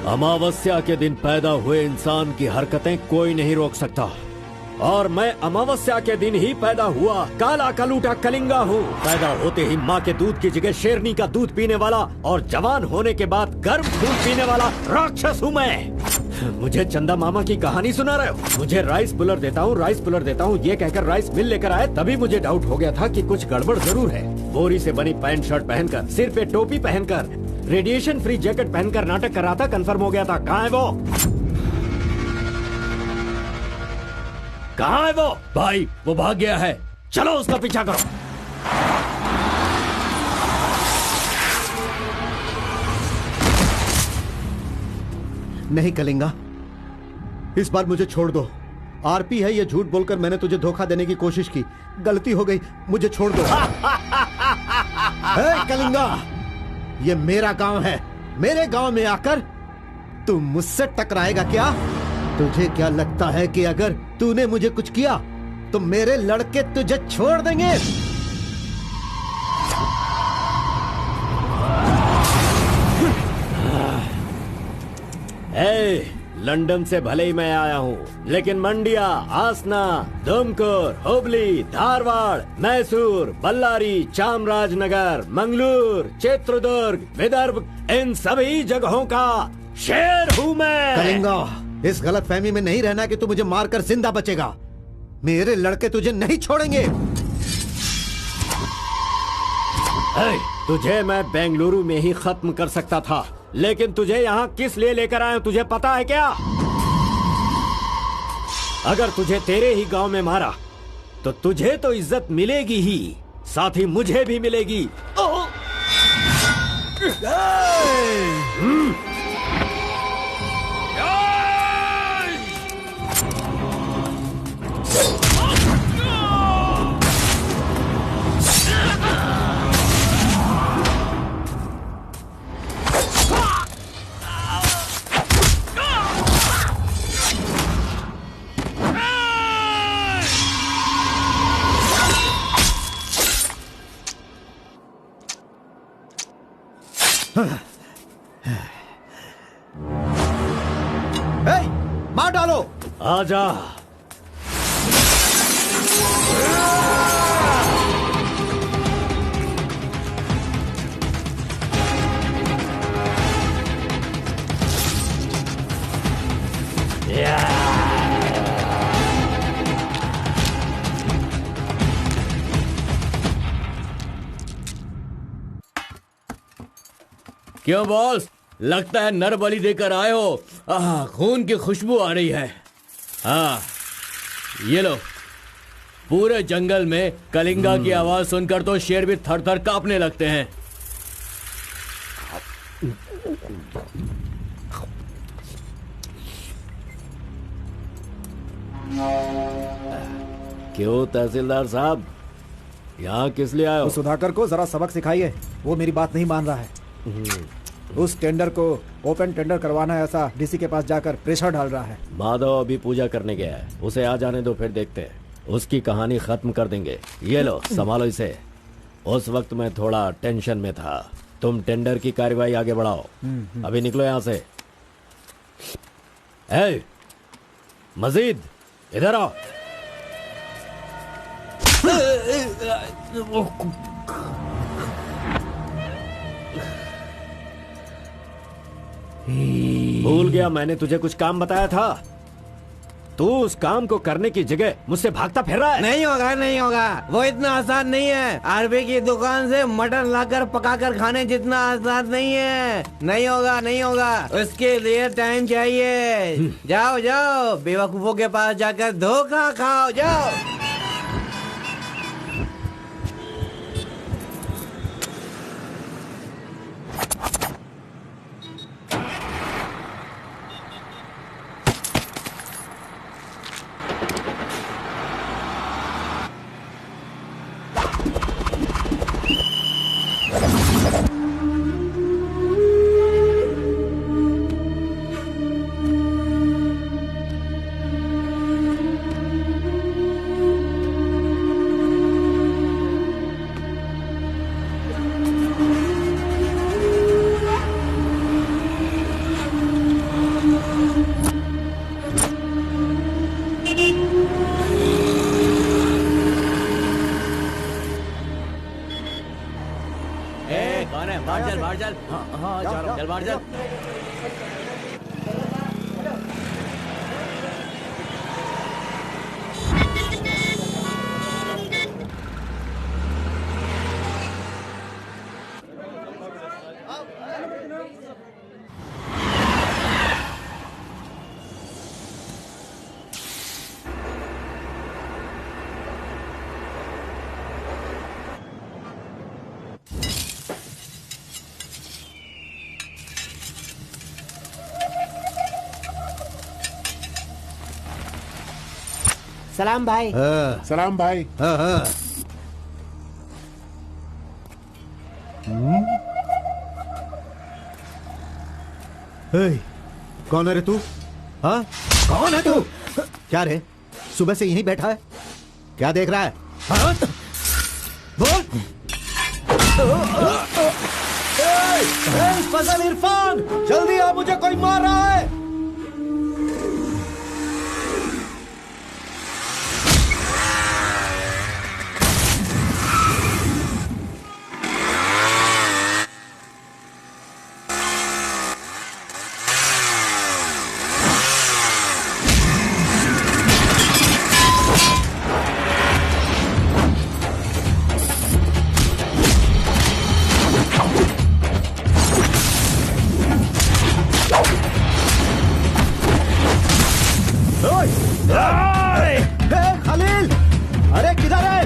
अमावस्या के दिन पैदा हुए इंसान की हरकतें कोई नहीं रोक सकता, और मैं अमावस्या के दिन ही पैदा हुआ काला कलूटा कलिंगा हूँ। पैदा होते ही माँ के दूध की जगह शेरनी का दूध पीने वाला और जवान होने के बाद गर्म खून पीने वाला राक्षस हूँ मैं। मुझे चंदा मामा की कहानी सुना रहे हो? मुझे राइस पुलर देता हूँ, राइस पुलर देता हूँ, ये कहकर राइस मिल लेकर आए, तभी मुझे डाउट हो गया था कि कुछ गड़बड़ जरूर है। बोरी से बनी पैंट शर्ट पहनकर, सिर पे टोपी पहनकर, रेडिएशन फ्री जैकेट पहनकर नाटक कर रहा था, कंफर्म हो गया था। कहाँ है वो? कहाँ है वो? भाई वो भाग गया है, चलो उसका पीछा करो। नहीं कलिंगा, इस बार मुझे छोड़ दो। आरपी है, ये झूठ बोलकर मैंने तुझे धोखा देने की कोशिश की, गलती हो गई, मुझे छोड़ दो। कलिंगा, ये मेरा गांव है, मेरे गांव में आकर तू मुझसे टकराएगा क्या? तुझे क्या लगता है कि अगर तूने मुझे कुछ किया तो मेरे लड़के तुझे छोड़ देंगे? लंदन से भले ही मैं आया हूँ, लेकिन मंडिया, आसना, दुमकुर, हुबली, धारवाड़, मैसूर, बल्लारी, चामराजनगर, मंगलूर, चित्रदुर्ग, विदर्भ, इन सभी जगहों का शेर हूँ मैं। कलिंगा, इस गलतफहमी में नहीं रहना कि तू मुझे मारकर जिंदा बचेगा। मेरे लड़के तुझे नहीं छोड़ेंगे। तुझे मैं बेंगलुरु में ही खत्म कर सकता था, लेकिन तुझे यहाँ किस लिए लेकर आया तुझे पता है क्या? अगर तुझे तेरे ही गांव में मारा तो तुझे तो इज्जत मिलेगी ही, साथ ही मुझे भी मिलेगी। मार डालो। आजा। क्यों बॉस, लगता है नर बलि देकर आए हो। खून की खुशबू आ रही है। हाँ, ये लो। पूरे जंगल में कलिंगा की आवाज सुनकर तो शेर भी थर थर कांपने लगते हैं। क्यों तहसीलदार साहब, यहाँ किस लिए आए हो? सुधाकर को जरा सबक सिखाइए, वो मेरी बात नहीं मान रहा है। उस टेंडर को ओपन टेंडर करवाना है, ऐसा डीसी के पास जाकर प्रेशर डाल रहा है। माधव अभी पूजा करने गया है, उसे आ जाने दो, फिर देखते हैं। उसकी कहानी खत्म कर देंगे। ये लो, संभालो इसे। उस वक्त मैं थोड़ा टेंशन में था। तुम टेंडर की कार्यवाही आगे बढ़ाओ। अभी निकलो यहाँ से। ए, मजीद इधर आओ। भूल गया मैंने तुझे कुछ काम बताया था। तू उस काम को करने की जगह मुझसे भागता फिर रहा है। नहीं होगा, नहीं होगा, वो इतना आसान नहीं है। आरबी की दुकान से मटन लाकर पकाकर खाने जितना आसान नहीं है। नहीं होगा, नहीं होगा, उसके लिए टाइम चाहिए। जाओ जाओ, बेवकूफों के पास जाकर धोखा खाओ, जाओ। कौन है? बाहर चल, बाहर चल। हाँ, जा रहा हूँ। चल बाहर चल। सलाम भाई। सलाम भाई। कौन है रे तू? हाँ, कौन है तू? क्या रे, सुबह से यहीं बैठा है? क्या देख रहा है? हाँ? बोल। फजल इरफान, जल्दी आ, मुझे कोई मार रहा है। खलील, अरे किधर है?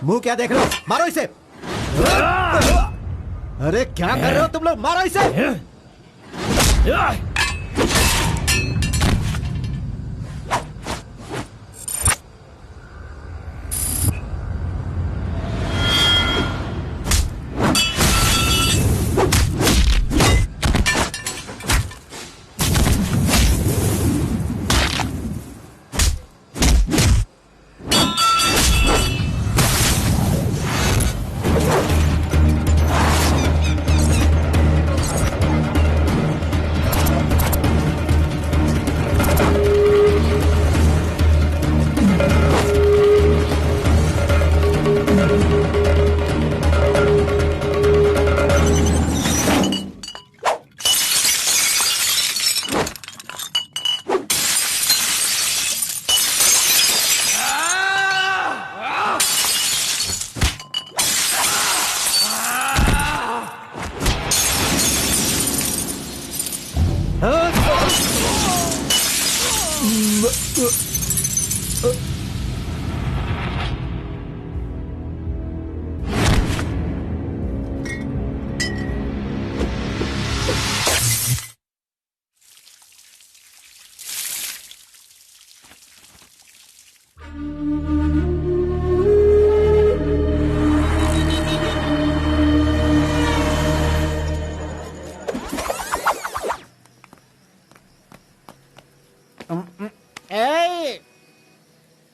मुंह क्या देख रहे हो? मारो इसे। अरे क्या कर रहे हो तुम लोग? मारो इसे।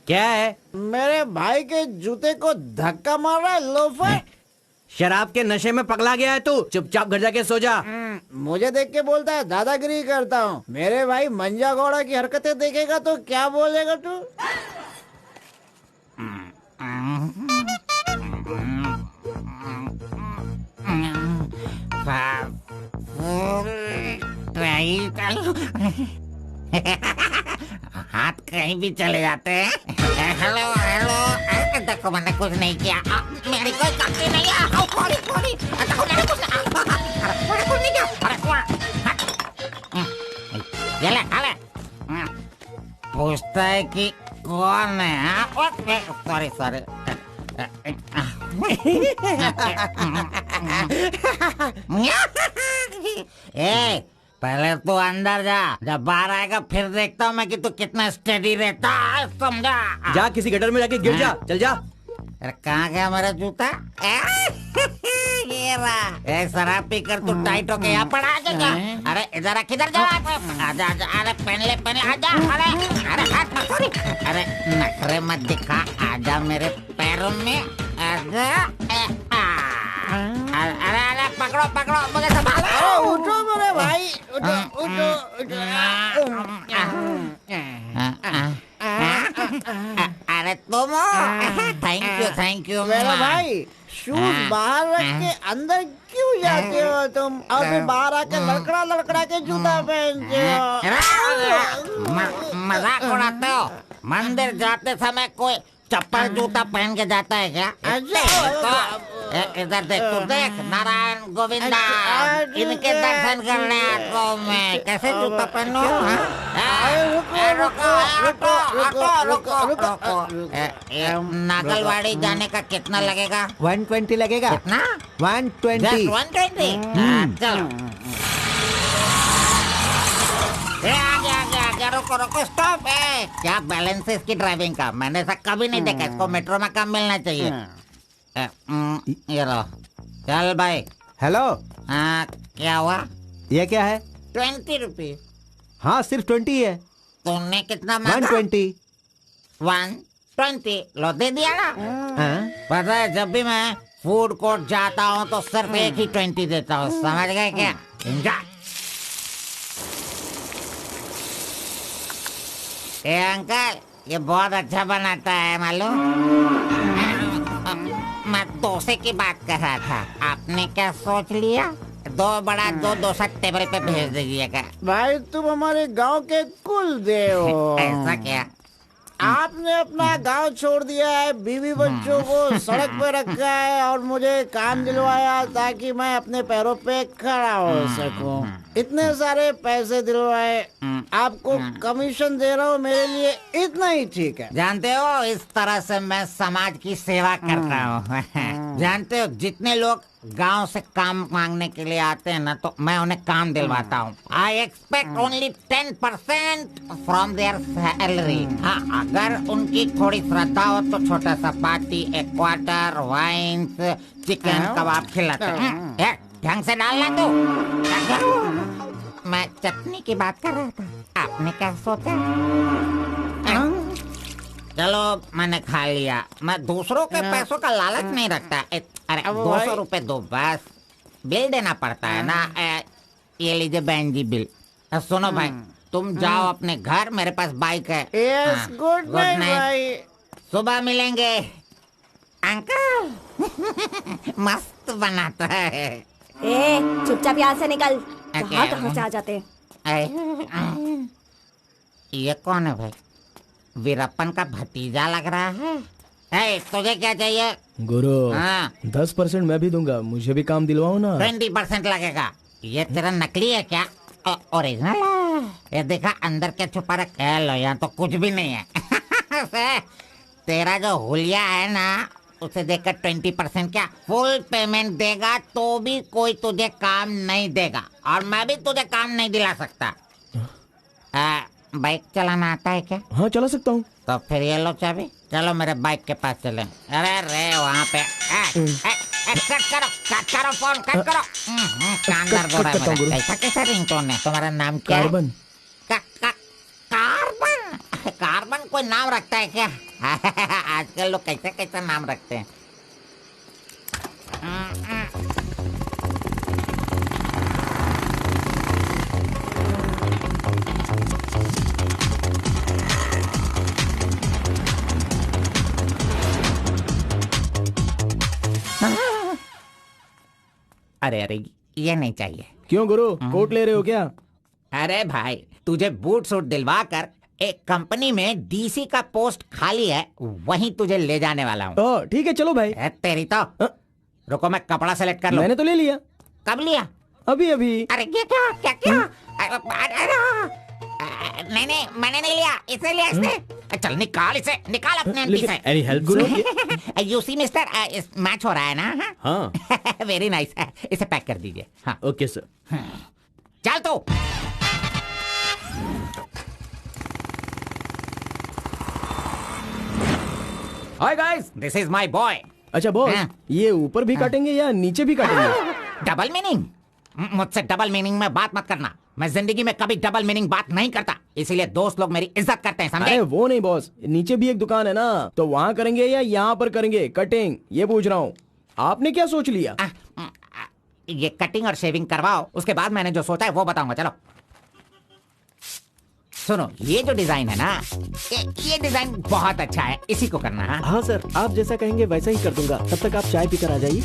क्या है? मेरे भाई के जूते को धक्का मार रहा है लोफर। शराब के नशे में पगला गया है तू। चुपचाप घर जाके सो जा। मुझे देख के बोलता है दादागिरी करता हूँ। मेरे भाई मंजा घोड़ा की हरकतें देखेगा तो क्या बोलेगा तू? हाथ कहीं भी चले जाते हैं। हेलो हेलो, देखो मैंने कुछ नहीं किया। मेरी कोई गलती नहीं है। देखो मैंने कुछ नहीं किया। ये ले, खा ले। पूछता है कि कौन है? सॉरी। ए, पहले तू अंदर जा, जब बाहर आएगा फिर देखता हूँ मैं कि तू कितना स्टेडी रहता है, समझा? जा किसी गटर में जाके गिर जा। चल जा। अरे कहाँ गया मेरा जूता? ये रहा। ए, शराब पीकर तू टाइट होके यहाँ पड़ा आ जा। अरे इधर किधर जा रहा है? आजा आजा, अरे पहन ले आजा। अरे हाथ मत सॉरी। अरे नखरे मत दिखा, आजा मेरे पैरों में आजा। अरे अरे पकड़ो मुझे संभालो। उठो मेरे भाई, उठो। अरे तुम थैंक यू मेरे भाई, शूज बाहर रख के अंदर क्यों जाते हो तुम? और फिर बाहर आके लड़खड़ा के जूता पहनते हो। मजाक उड़ाते हो? मंदिर जाते समय कोई चप्पल जूता पहन के जाता है क्या? इधर देख, तू देख, नारायण गोविंदा इनके दर्शन करने आता हूँ मैं। कैसे जूता पहनो? नागलवाड़ी जाने का कितना लगेगा? 120 लगेगा। कितना? 120। 120? चलो। आगे रुको स्टॉप। क्या बैलेंस है इसकी ड्राइविंग का? मैंने ऐसा कभी नहीं देखा। इसको मेट्रो में काम मिलना चाहिए। ये लो, चल भाई। हेलो, हाँ, क्या हुआ? ये क्या है? 20 रुपीज। हाँ, सिर्फ 20 है। तुमने कितना मांगा? 120। 120 लो, दे दिया ना। हाँ? पता है, जब भी मैं फूड कोर्ट जाता हूँ तो सिर्फ एक ही 20 देता हूँ, समझ गए क्या? ए अंकल, ये बहुत अच्छा बनाता है मालूम। मैं डोसे की बात कर रहा था, आपने क्या सोच लिया? 2 बड़ा 2 डोसा टेबल पे भेज दीजिएगा। भाई तुम हमारे गांव के कुल देव हो। ऐसा क्या? आपने अपना गांव छोड़ दिया है, बीवी बच्चों को सड़क पे रखा है और मुझे काम दिलवाया ताकि मैं अपने पैरों पे खड़ा हो सकूं। इतने सारे पैसे दिलवाए, आपको कमीशन दे रहा हूँ, मेरे लिए इतना ही ठीक है। जानते हो, इस तरह से मैं समाज की सेवा करता हूँ। जानते हो, जितने लोग गांव से काम मांगने के लिए आते हैं ना, तो मैं उन्हें काम दिलवाता हूँ। I expect only 10% from there salary. हाँ, अगर उनकी थोड़ी श्रद्धा हो तो छोटा सा पार्टी, एक क्वार्टर, वाइन्स, चिकन कबाब खिलाते हैं। ढंग से डालना तू। मैं चटनी की बात कर रहा था, आपने क्या सोचा? चलो, मैंने खा लिया। मैं दूसरों के पैसों का लालच नहीं रखता। अरे 200 रुपए दो बस, बिल देना पड़ता है ना। ये लीजिए बहन जी बिल। सुनो भाई, तुम जाओ अपने घर, मेरे पास बाइक है। यस, गुड नाइट भाई। सुबह मिलेंगे। अंकल मस्त बनाता है। ए, चुपचाप यहाँ से निकल। क्या? कहाँ से आ जाते? ये कौन है भाई? वीरप्पन का भतीजा लग रहा है। तुझे क्या चाहिए? गुरु, हाँ? 10% मैं भी दूंगा, मुझे भी काम दिलवाओ ना। 20% लगेगा। ये तेरा नकली है क्या? ओरिजिनल है। ये देखा अंदर क्या छुपा रखा है? लो, यहाँ तो कुछ भी नहीं है। तेरा जो हुलिया है ना, उसे देखकर 20% क्या फुल पेमेंट देगा तो भी कोई तुझे काम नहीं देगा, और मैं भी तुझे काम नहीं दिला सकता। बाइक चलाना आता है क्या? हाँ, चला सकता हूँ। तो फिर ये लो चाबी, चलो मेरे बाइक के पास चले। अरे रे वहाँ पे कट करो फोन, कट करो। कान दर्द हो रहा है मेरा। कैसा कैसा रिंगटोन है? तुम्हारा नाम क्या है? कार्बन। कार्बन? कार्बन कोई नाम रखता है क्या? आजकल लोग कैसे कैसे नाम रखते हैं। अरे अरे, ये नहीं चाहिए। क्यों गुरु, कोट ले रहे हो क्या? अरे भाई, तुझे बूट सूट दिलवा कर एक कंपनी में डीसी का पोस्ट खाली है, वहीं तुझे ले जाने वाला हूँ। ठीक है, चलो भाई। तेरी तो रुको, मैं कपड़ा सेलेक्ट कर लूं। मैंने तो ले लिया। कब लिया? अभी अभी। अरे ये क्या क्या क्या? नहीं, मैंने नहीं लिया, इसे लिया इसने। चल निकाल इसे, निकाल अपने एमपी से। Any help Guru? You see mister, match हो रहा है ना? हाँ। Very nice. इसे पैक कर दीजिए। हाँ, ओके सर। चल तो। Hi guys, this is my boy. अच्छा बॉस, हाँ। ये ऊपर भी काटेंगे या नीचे भी काटेंगे? Double meaning? मुझसे डबल मीनिंग में बात मत करना। मैं जिंदगी में कभी डबल मीनिंग बात नहीं करता, इसीलिए दोस्त लोग मेरी इज्जत करते हैं, समझे? अरे वो नहीं बॉस, नीचे भी एक दुकान है ना, तो वहाँ करेंगे या यहाँ पर करेंगे कटिंग, ये पूछ रहा हूँ। आपने क्या सोच लिया? ये कटिंग और शेविंग करवाओ, उसके बाद मैंने जो सोचा है वो बताऊंगा। चलो सुनो, ये जो डिजाइन है ना, ये डिजाइन बहुत अच्छा है, इसी को करना है। हाँ सर, आप जैसा कहेंगे वैसा ही कर दूंगा। तब तक आप चाय पीकर आ जाइए।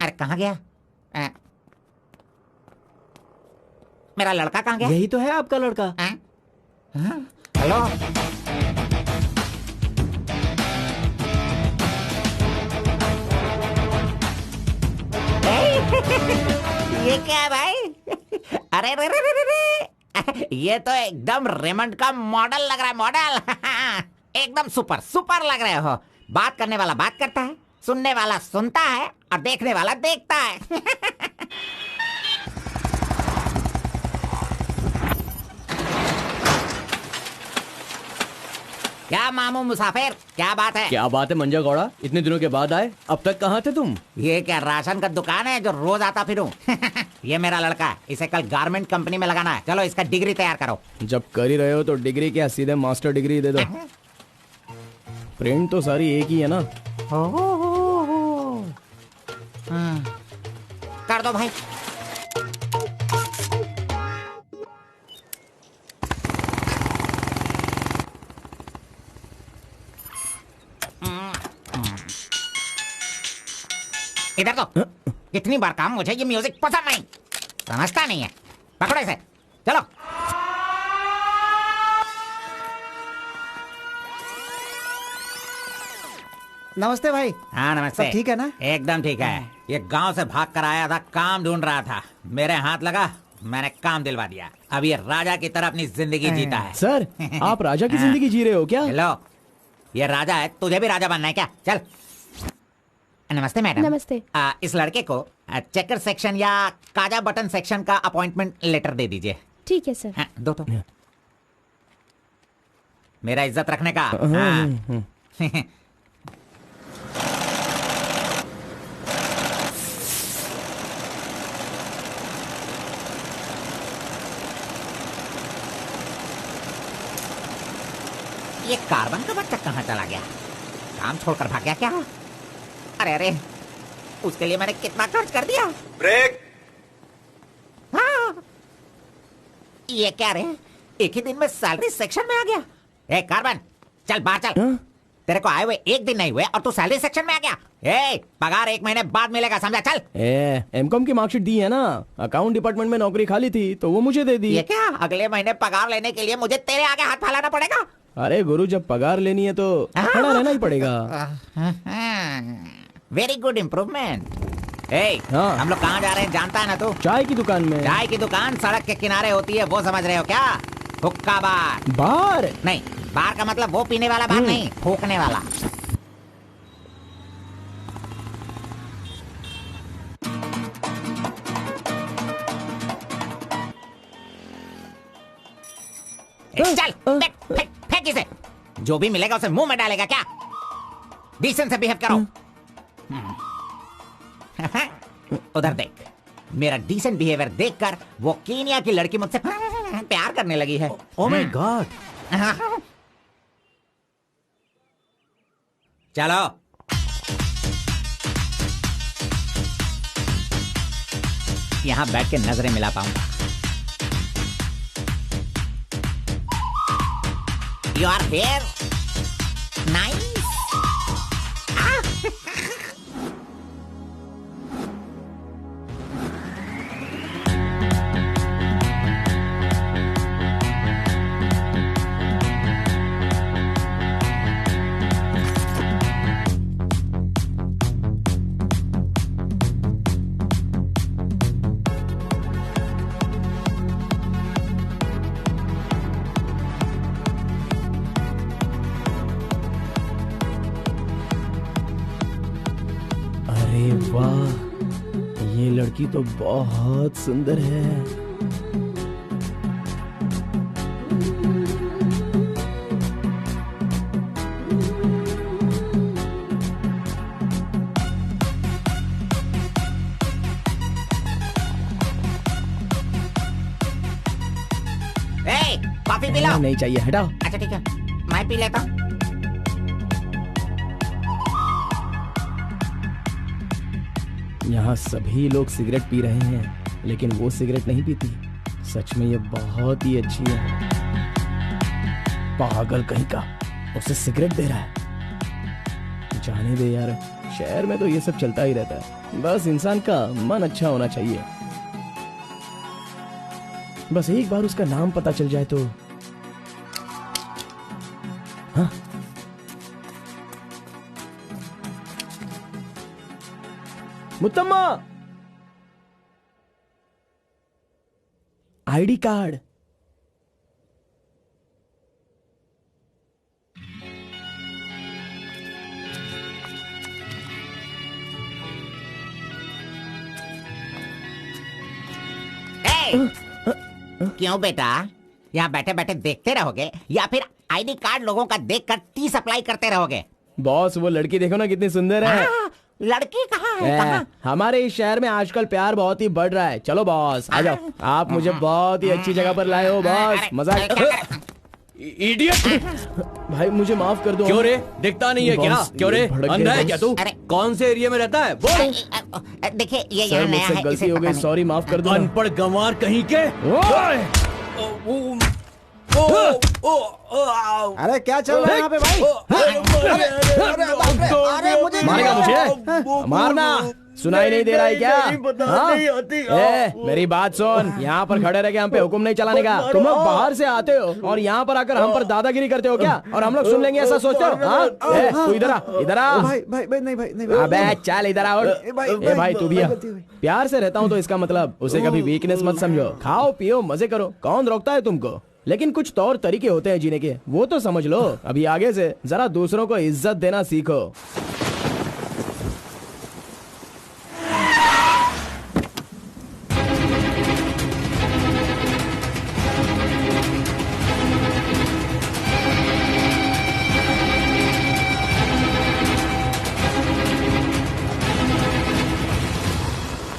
अरे कहाँ गया? मेरा लड़का कहाँ गया? यही तो है आपका लड़का। हेलो, ये क्या है भाई? अरे रे रे रे रे रे। ये तो एकदम रेमंड का मॉडल लग रहा है, मॉडल। एकदम सुपर सुपर लग रहे हो। बात करने वाला बात करता है, सुनने वाला सुनता है और देखने वाला देखता है। क्या मामू मुसाफिर, क्या बात है? क्या बात है मंजा गौड़ा, इतने दिनों के बाद आए। अब तक कहाँ थे तुम? ये क्या राशन का दुकान है जो रोज आता फिरूं? ये मेरा लड़का है, इसे कल गारमेंट कंपनी में लगाना है। चलो इसका डिग्री तैयार करो। जब कर ही रहे हो तो डिग्री क्या, सीधे मास्टर डिग्री दे दो। प्रिंट तो सारी एक ही है ना। कर दो भाई। इधर तो कितनी बार काम, मुझे ये म्यूजिक पसंद नहीं, समझता नहीं है। पकड़ो इसे, चलो। नमस्ते भाई। हाँ नमस्ते। सब ठीक है ना? एकदम ठीक है। ये गांव से भाग कर आया था, काम ढूंढ रहा था, मेरे हाथ लगा, मैंने काम दिलवा दिया। अब ये राजा की तरह अपनी जिंदगी जीता है। सर, आप राजा की जिंदगी जी रहे हो क्या? हेलो, ये राजा है, तुझे भी राजा बनना है क्या? चल। नमस्ते मैडम। नमस्ते। इस लड़के को चेकर सेक्शन या काजा बटन सेक्शन का अपॉइंटमेंट लेटर दे दीजिए। ठीक है सर। हाँ, दो तो। मेरा इज्जत रखने का। हाँ। ये कार्बन का बच्चा कहाँ चला गया? काम छोड़कर भाग गया क्या? अरे अरे, उसके लिए मैंने कितना खर्च कर दिया। ब्रेक। हाँ। ये क्या रे, एक ही दिन में सैलरी सेक्शन में आ गया। ए कार्बन, चल बाहर चल। तेरे को आए हुए एक दिन नहीं हुए और तू सैलरी सेक्शन में आ गया। ए, पगार 1 महीने बाद मिलेगा, समझा? चल। एमकॉम की मार्कशीट दी है ना, अकाउंट डिपार्टमेंट में नौकरी खाली थी तो वो मुझे दे दी। ये क्या, अगले महीने पगार लेने के लिए मुझे तेरे आगे हाथ फैलाना पड़ेगा? अरे गुरु, जब पगार लेनी है तो खड़ा रहना ही पड़ेगा। Very good improvement. हाँ। हम लोग कहाँ जा रहे हैं जानता है ना तू? चाय की दुकान में। चाय की दुकान सड़क के किनारे होती है, वो समझ रहे हो क्या? हुक्का बार। बार नहीं, बार का मतलब वो पीने वाला बार नहीं, फूकने वाला। चल फेंक फेंक फेंक इसे। जो भी मिलेगा उसे मुंह में डालेगा क्या? डिसेंट से बिहेव करो। उधर देख, मेरा डिसेंट बिहेवियर देखकर वो कीनिया की लड़की मुझसे प्यार करने लगी है। Oh my God. चलो। यहां बैठ के नजरें मिला पाऊंगा। You are here? Nice. वाह, ये लड़की तो बहुत सुंदर है। Coffee P low. नहीं चाहिए, हटाओ। अच्छा ठीक है, मैं पी लेता हूँ। यहाँ सभी लोग सिगरेट पी रहे हैं, लेकिन वो सिगरेट नहीं पीती। सच में ये बहुत ही अच्छी है। पागल कहीं का, उसे सिगरेट दे रहा है। जाने दे यार, शहर में तो ये सब चलता ही रहता है। बस इंसान का मन अच्छा होना चाहिए। बस एक बार उसका नाम पता चल जाए तो। हाँ? मुत्तम्मा, आईडी कार्ड। क्यों बेटा, यहाँ बैठे बैठे देखते रहोगे या फिर आईडी कार्ड लोगों का देखकर टी सप्लाई करते रहोगे? बॉस, वो लड़की देखो ना कितनी सुंदर है। लड़की कहाँ है? कहाँ? हमारे इस शहर में आजकल प्यार बहुत ही बढ़ रहा है। चलो बॉस, आ जाओ। आप मुझे बहुत ही अच्छी जगह पर लाए हो बॉस। मजा। इडियट! भाई मुझे माफ कर दो। क्यों रे, दिखता नहीं है क्या? क्यों रे, अंधा है क्या तू? कौन से एरिया में रहता है बोल? देखिए ये सर, यहाँ नया मुझसे है, गलती इसे हो पता गई, नहीं। सॉरी, माफ कर दो। अनपढ़ गंवार कहीं के। अरे क्या चल रहा है यहाँ पे भाई? अरे मुझे मारेगा मुझे? मारना सुनाई नहीं दे रहा है क्या? हाँ? मेरी बात सुन, यहाँ पर खड़े रह के हम पे हुक्म नहीं चलाने का। तुम लोग बाहर से आते हो और यहाँ पर आकर हम पर दादागिरी करते हो क्या? और हम लोग सुन लेंगे ऐसा सोचते हो? हाँ? तू इधर आ, इधर आ। भाई भाई भाई नहीं भाई नहीं। अबे चल इधर आ। भाई तू भी आ। प्यार से रहता हूँ तो इसका मतलब उसे कभी वीकनेस मत समझो। खाओ पियो मजे करो, कौन रोकता है तुमको? लेकिन कुछ तौर तरीके होते हैं जीने के, वो तो समझ लो। अभी आगे से जरा दूसरों को इज्जत देना सीखो।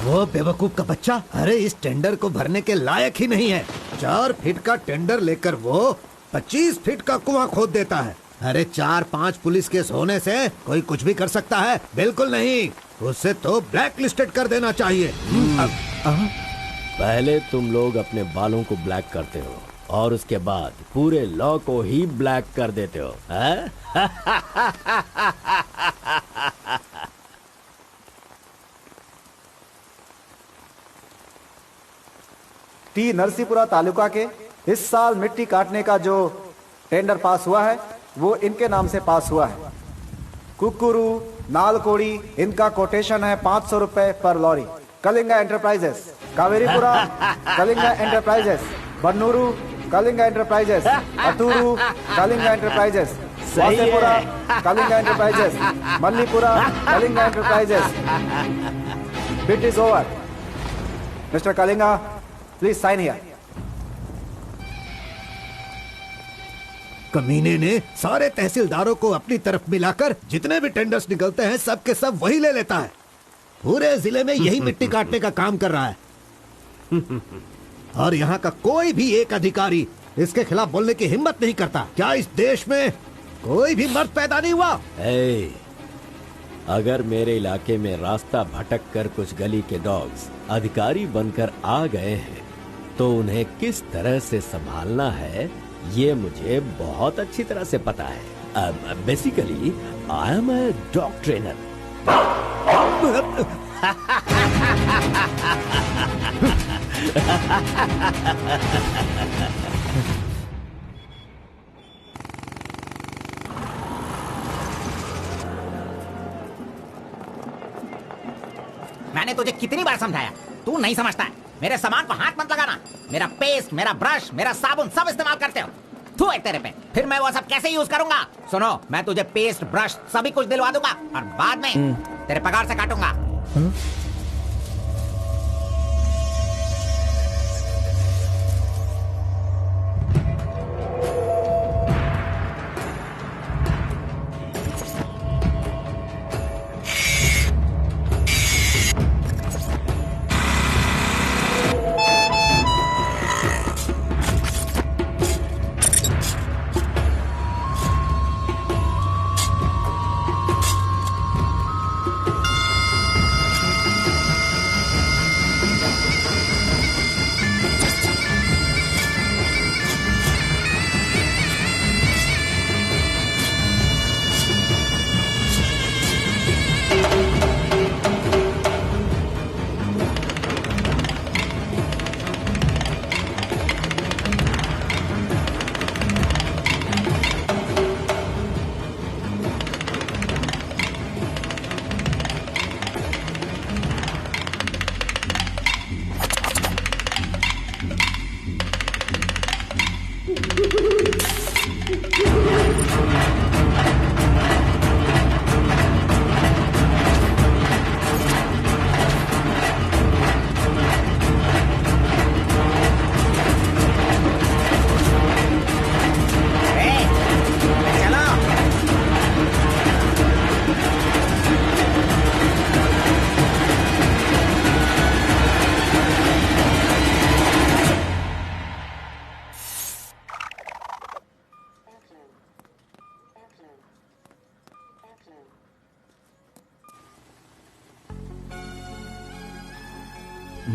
वो बेवकूफ का बच्चा, अरे इस टेंडर को भरने के लायक ही नहीं है। 4 फीट का टेंडर लेकर वो 25 फीट का कुआं खोद देता है। अरे 4-5 पुलिस केस होने से कोई कुछ भी कर सकता है? बिल्कुल नहीं, उसे तो ब्लैक लिस्टेड कर देना चाहिए। पहले तुम लोग अपने बालों को ब्लैक करते हो और उसके बाद पूरे लॉ को ही ब्लैक कर देते हो, हैं? टी नरसीपुरा तालुका के इस साल मिट्टी काटने का जो टेंडर पास हुआ है वो इनके नाम से पास हुआ है। कुकुरू, नालकोड़ी, इनका कोटेशन है 500 रुपए पर lorry. Kalinga enterprises, Kaveripura Kalinga enterprises, Bannuru Kalinga enterprises, Atturu Kalinga enterprises, Vasepura Kalinga enterprises, Mallipura Kalinga enterprises. Bit is over. Mister Kalinga, please sign here. कमीने ने सारे तहसीलदारों को अपनी तरफ मिलाकर जितने भी टेंडर्स निकलते हैं सब के सब वही ले लेता है। पूरे जिले में यही मिट्टी काटने का काम कर रहा है। और यहाँ का कोई भी एक अधिकारी इसके खिलाफ बोलने की हिम्मत नहीं करता। क्या इस देश में कोई भी मर्द पैदा नहीं हुआ? अगर मेरे इलाके में रास्ता भटक कर कुछ गली के डॉग्स अधिकारी बनकर आ गए हैं तो उन्हें किस तरह से संभालना है ये मुझे बहुत अच्छी तरह से पता है। Basically I am a dog trainer. मैंने तुझे कितनी बार समझाया, तू नहीं समझता है। मेरे सामान को हाथ मत लगाना। मेरा पेस्ट, मेरा ब्रश, मेरा साबुन सब इस्तेमाल करते हो। थू है तेरे पे, फिर मैं वो सब कैसे यूज करूंगा? सुनो, मैं तुझे पेस्ट, ब्रश सभी कुछ दिलवा दूंगा और बाद में तेरे पगार से काटूंगा।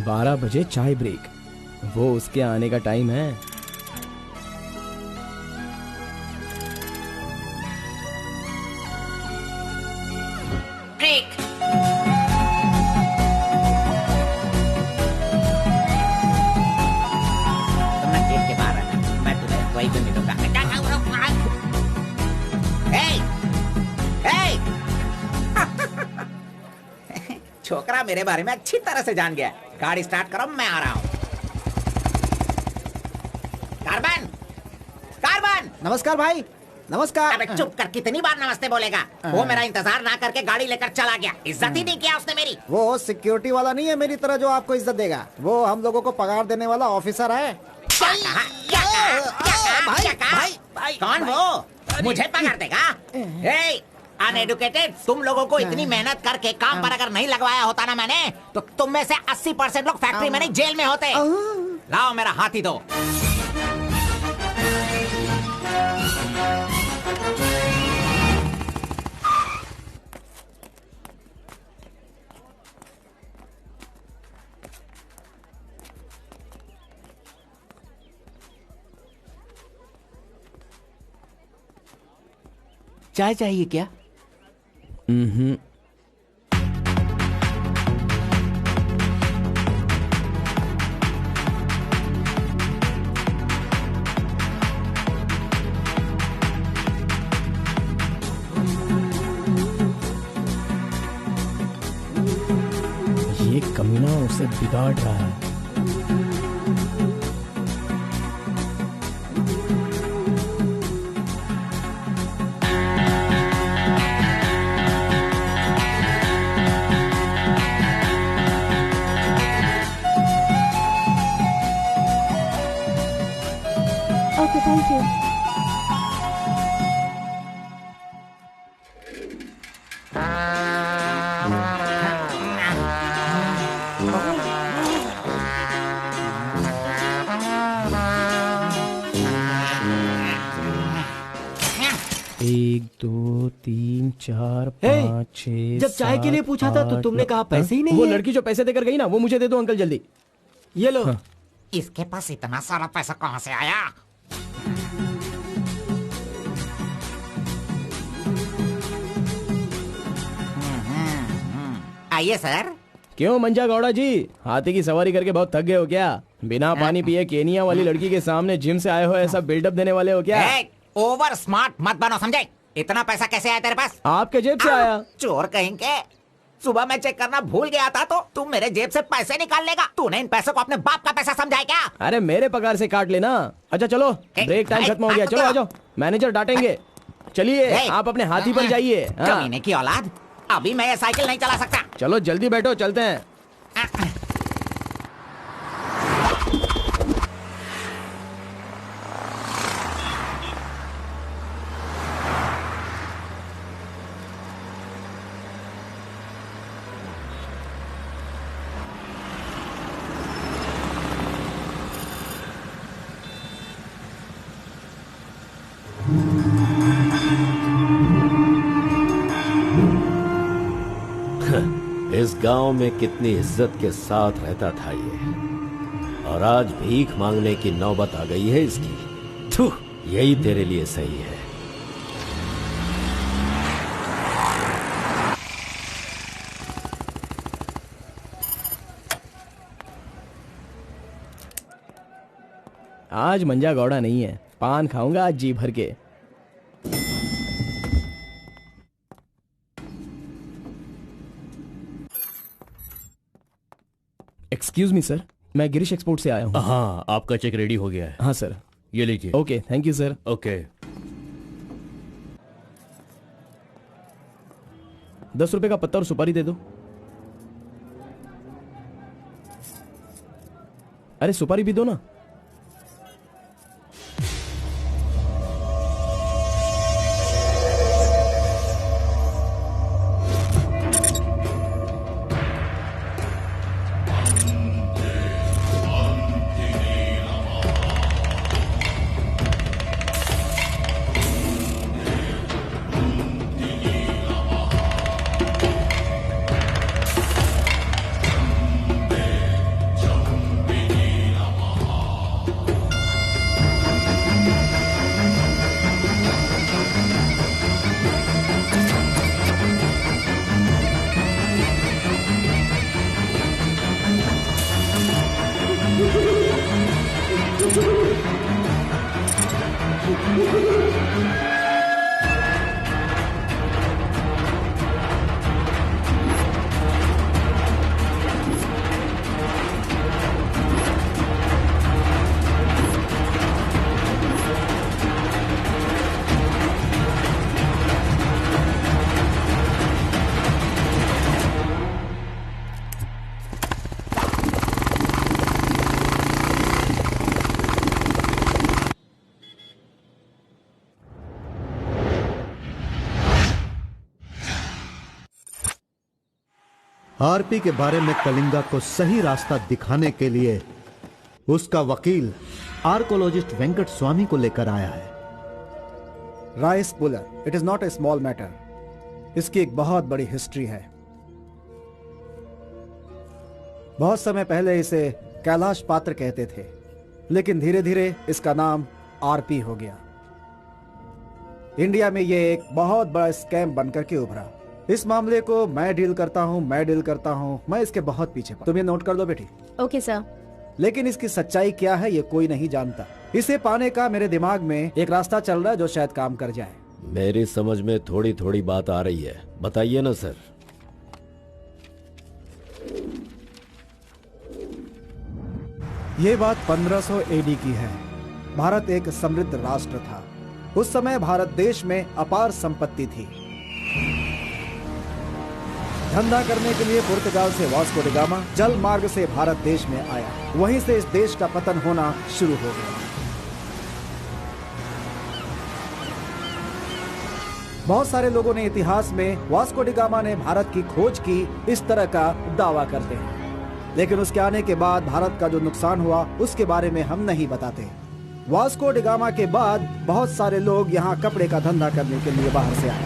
12 बजे चाय ब्रेक, वो उसके आने का टाइम है। ब्रेक। तुमने गेट के बाहर रहना, मैं तुम्हें वही पे मिलूंगा। छोकरा मेरे बारे में अच्छी तरह से जान गया। गाड़ी स्टार्ट करो, मैं आ रहा हूँ। Carbon, carbon. नमस्कार भाई, नमस्कार। अबे चुप कर, कितनी बार नमस्ते बोलेगा? वो मेरा इंतजार ना करके गाड़ी लेकर चला गया। इज्जत ही नहीं किया उसने मेरी। वो सिक्योरिटी वाला नहीं है मेरी तरह जो आपको इज्जत देगा। वो हम लोगों को पगार देने वाला ऑफिसर है। भाई, कौन वो? मुझे पगार देगा? अनएडुकेटेड, तुम लोगों को इतनी मेहनत करके काम पर अगर नहीं लगवाया होता ना मैंने, तो तुम में से 80% लोग फैक्ट्री में नहीं जेल में होते। लाओ मेरा हाथी दो। चाय चाहिए क्या? ये कमीना उसे बिगाड़ रहा है। Okay, thank you. एक, दो, तीन, चार, पाँच, छह। जब चाय के लिए पूछा था तो तुमने कहा पैसे ही नहीं वो है। लड़की जो पैसे देकर गई ना, वो मुझे दे दो अंकल जल्दी। ये लो। इसके पास इतना सारा पैसा कहाँ से आया? आइए सर। क्यों मंजा गौड़ा जी, हाथी की सवारी करके बहुत थक गए हो क्या? बिना पानी पिए केनिया वाली लड़की के सामने जिम से आए हो, ऐसा बिल्डअप देने वाले हो क्या? ओवर स्मार्ट मत बनो, समझे? इतना पैसा कैसे आया तेरे पास? आपके जेब से आया। चोर कहेंगे। सुबह मैं चेक करना भूल गया था तो तुम मेरे जेब से पैसे निकाल लेगा। तूने इन पैसों को अपने बाप का पैसा समझा है क्या? अरे मेरे पगार से काट लेना। अच्छा चलो, ब्रेक टाइम खत्म हो गया, चलो आ जाओ, मैनेजर डांटेंगे। चलिए आप अपने हाथी पर जाइए। कमीने की औलाद, अभी मैं ये साइकिल नहीं चला सकता। चलो जल्दी बैठो, चलते हैं। इस गांव में कितनी इज्जत के साथ रहता था ये, और आज भीख मांगने की नौबत आ गई है इसकी। थू, यही तेरे लिए सही है। आज मंजा गौड़ा नहीं है, पान खाऊंगा आज जी भर के। एक्सक्यूज मी सर, मैं गिरीश एक्सपोर्ट से आया हूँ। हाँ, आपका चेक रेडी हो गया है। हाँ सर। ये लीजिए। Okay, thank you sir. Okay. 10 रुपए का पत्ता और सुपारी दे दो। अरे सुपारी भी दो ना। आरपी के बारे में कलिंगा को सही रास्ता दिखाने के लिए उसका वकील आर्कोलॉजिस्ट वेंकट स्वामी को लेकर आया है। Rice puller, it is not a small matter. इसकी एक बहुत बड़ी हिस्ट्री है। बहुत समय पहले इसे कैलाश पात्र कहते थे, लेकिन धीरे धीरे इसका नाम आरपी हो गया। इंडिया में यह एक बहुत बड़ा स्कैम बनकर के उभरा। इस मामले को मैं डील करता हूँ, मैं इसके बहुत पीछे। तुम ये नोट कर लो बेटी। Okay sir. लेकिन इसकी सच्चाई क्या है ये कोई नहीं जानता। इसे पाने का मेरे दिमाग में एक रास्ता चल रहा है जो शायद काम कर जाए। मेरी समझ में थोड़ी थोड़ी बात आ रही है, बताइए ना सर। ये बात 1500 एडी की है। भारत एक समृद्ध राष्ट्र था। उस समय भारत देश में अपार संपत्ति थी। धंधा करने के लिए पुर्तगाल से वास्को डी गामा जल मार्ग से भारत देश में आया। वहीं से इस देश का पतन होना शुरू हो गया। बहुत सारे लोगों ने इतिहास में वास्को डी गामा ने भारत की खोज की इस तरह का दावा करते हैं, लेकिन उसके आने के बाद भारत का जो नुकसान हुआ उसके बारे में हम नहीं बताते। वास्को डी गामा के बाद बहुत सारे लोग यहाँ कपड़े का धंधा करने के लिए बाहर से आए,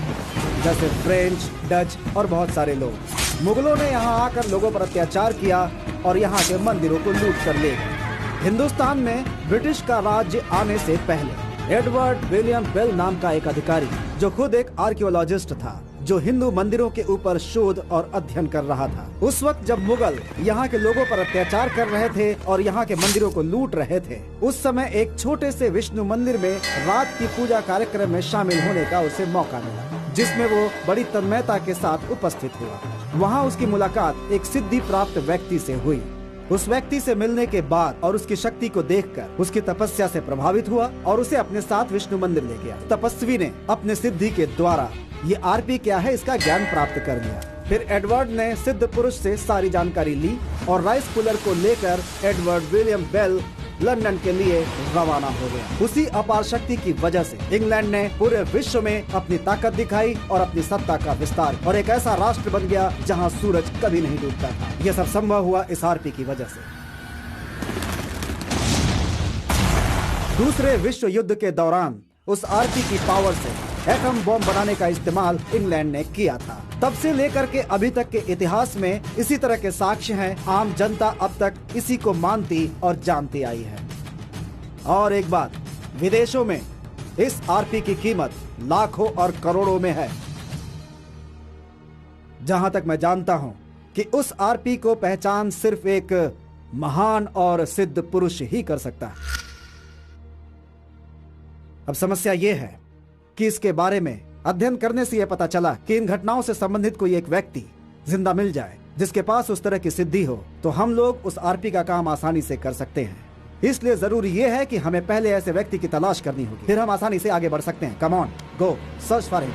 जैसे फ्रेंच, डच और बहुत सारे लोग। मुगलों ने यहाँ आकर लोगों पर अत्याचार किया और यहाँ के मंदिरों को लूट कर ले गए। हिंदुस्तान में ब्रिटिश का राज्य आने से पहले एडवर्ड विलियम बेल नाम का एक अधिकारी, जो खुद एक आर्कियोलॉजिस्ट था, जो हिंदू मंदिरों के ऊपर शोध और अध्ययन कर रहा था। उस वक्त जब मुगल यहाँ के लोगों पर अत्याचार कर रहे थे और यहाँ के मंदिरों को लूट रहे थे, उस समय एक छोटे से विष्णु मंदिर में रात की पूजा कार्यक्रम में शामिल होने का उसे मौका मिला, जिसमें वो बड़ी तन्मयता के साथ उपस्थित हुआ। वहाँ उसकी मुलाकात एक सिद्धि प्राप्त व्यक्ति से हुई। उस व्यक्ति से मिलने के बाद और उसकी शक्ति को देखकर उसकी तपस्या से प्रभावित हुआ और उसे अपने साथ विष्णु मंदिर ले गया। तपस्वी ने अपने सिद्धि के द्वारा ये आरपी क्या है इसका ज्ञान प्राप्त कर लिया। फिर एडवर्ड ने सिद्ध पुरुष से सारी जानकारी ली और राइस पुलर को लेकर एडवर्ड विलियम बेल लंदन के लिए रवाना हो गया। उसी अपार शक्ति की वजह से इंग्लैंड ने पूरे विश्व में अपनी ताकत दिखाई और अपनी सत्ता का विस्तार, और एक ऐसा राष्ट्र बन गया जहां सूरज कभी नहीं डूबता था। यह सब संभव हुआ इस आरपी की वजह से। दूसरे विश्व युद्ध के दौरान उस आरपी की पावर से एटम बॉम्ब बनाने का इस्तेमाल इंग्लैंड ने किया था। तब से लेकर के अभी तक के इतिहास में इसी तरह के साक्ष्य हैं। आम जनता अब तक इसी को मानती और जानती आई है। और एक बात, विदेशों में इस आरपी की कीमत लाखों और करोड़ों में है। जहां तक मैं जानता हूं कि उस आरपी को पहचान सिर्फ एक महान और सिद्ध पुरुष ही कर सकता है। अब समस्या यह है कि इसके बारे में अध्ययन करने से यह पता चला कि इन घटनाओं से संबंधित कोई एक व्यक्ति जिंदा मिल जाए जिसके पास उस तरह की सिद्धि हो, तो हम लोग उस आरपी का काम आसानी से कर सकते हैं। इसलिए जरूरी यह है कि हमें पहले ऐसे व्यक्ति की तलाश करनी होगी, फिर हम आसानी से आगे बढ़ सकते हैं। Come on, go search for him.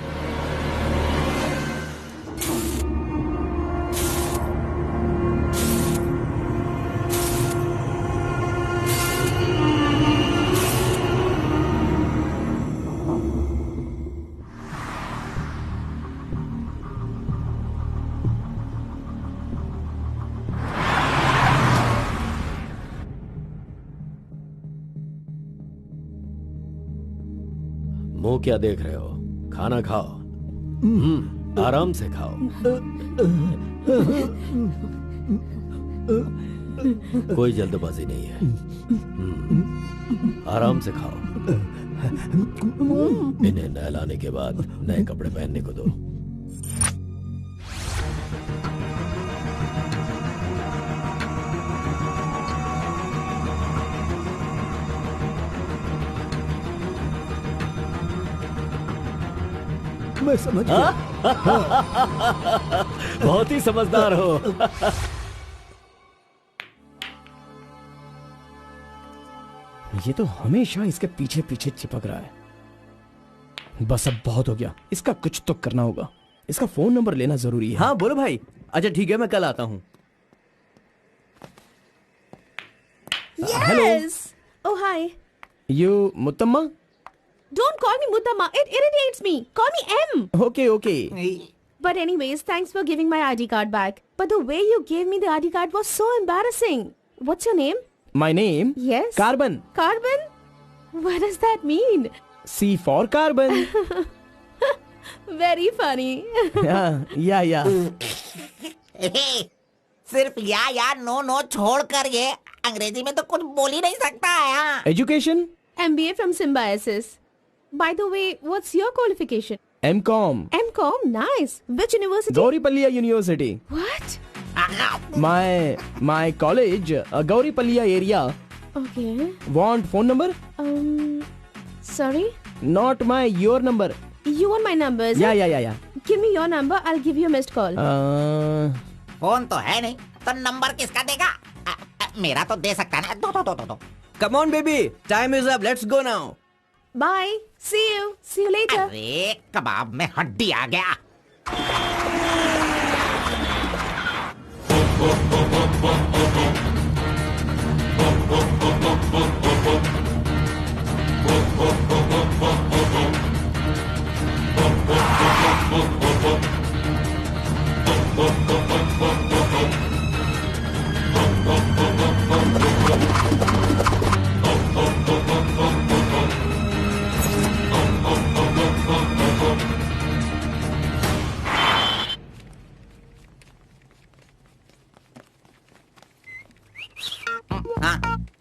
मुंह क्या देख रहे हो? खाना खाओ। आराम से खाओ। कोई जल्दबाजी नहीं है। आराम से खाओ। इन्हें नहलाने के बाद नए कपड़े पहनने को दो। मैं समझ गया। बहुत ही समझदार हो। ये तो हमेशा इसके पीछे पीछे चिपक रहा है। बस अब बहुत हो गया, इसका कुछ तो करना होगा। इसका फोन नंबर लेना जरूरी है। हाँ बोलो भाई। अच्छा ठीक है, मैं कल आता हूँ। Yes. Oh hi. You Muttamma? Don't call me Mutamma. It irritates me. Call me M. Okay okay. But anyways, thanks for giving my ID card back. But the way you gave me the ID card was so embarrassing. What's your name? My name? Yes. Carbon. Carbon? What does that mean? C for carbon. Very funny. Yeah. सिर्फ या no no छोड़ कर ये अंग्रेजी में तो कुछ बोल ही नहीं सकता है। Education? MBA from Symbiosis. By the way, what's your qualification? M.Com. M.Com? Nice. Which university? Gauripalliya University. What? My college, Gauripalliya area. Okay. Want phone number? Sorry? Not your number. You want my number, is it? Yeah. Give me your number, I'll give you a missed call. Phone तो है नहीं तो number किसका देगा? मेरा तो दे सकता है ना। दो। Come on, baby. Time is up. Let's go now. Bye. See you. See you later. अरे कबाब में हड्डी आ गया।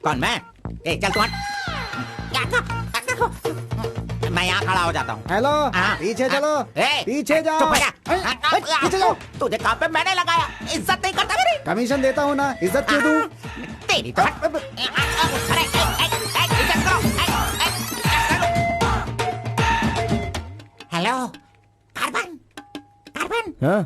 कौन मैं? ए चल तुम मैं यहाँ खड़ा हो जाता हूँ। हेलो, पीछे चलो, पीछे जाओ। चुप हो जा। पीछे जाओ। तुझे काम पे मैंने लगाया, इज्जत नहीं करता मेरी। कमीशन देता हूँ ना, इज्जत क्यों दूँ? तेरी तो अरे इज्जत करो। Hello carbon, carbon. हाँ?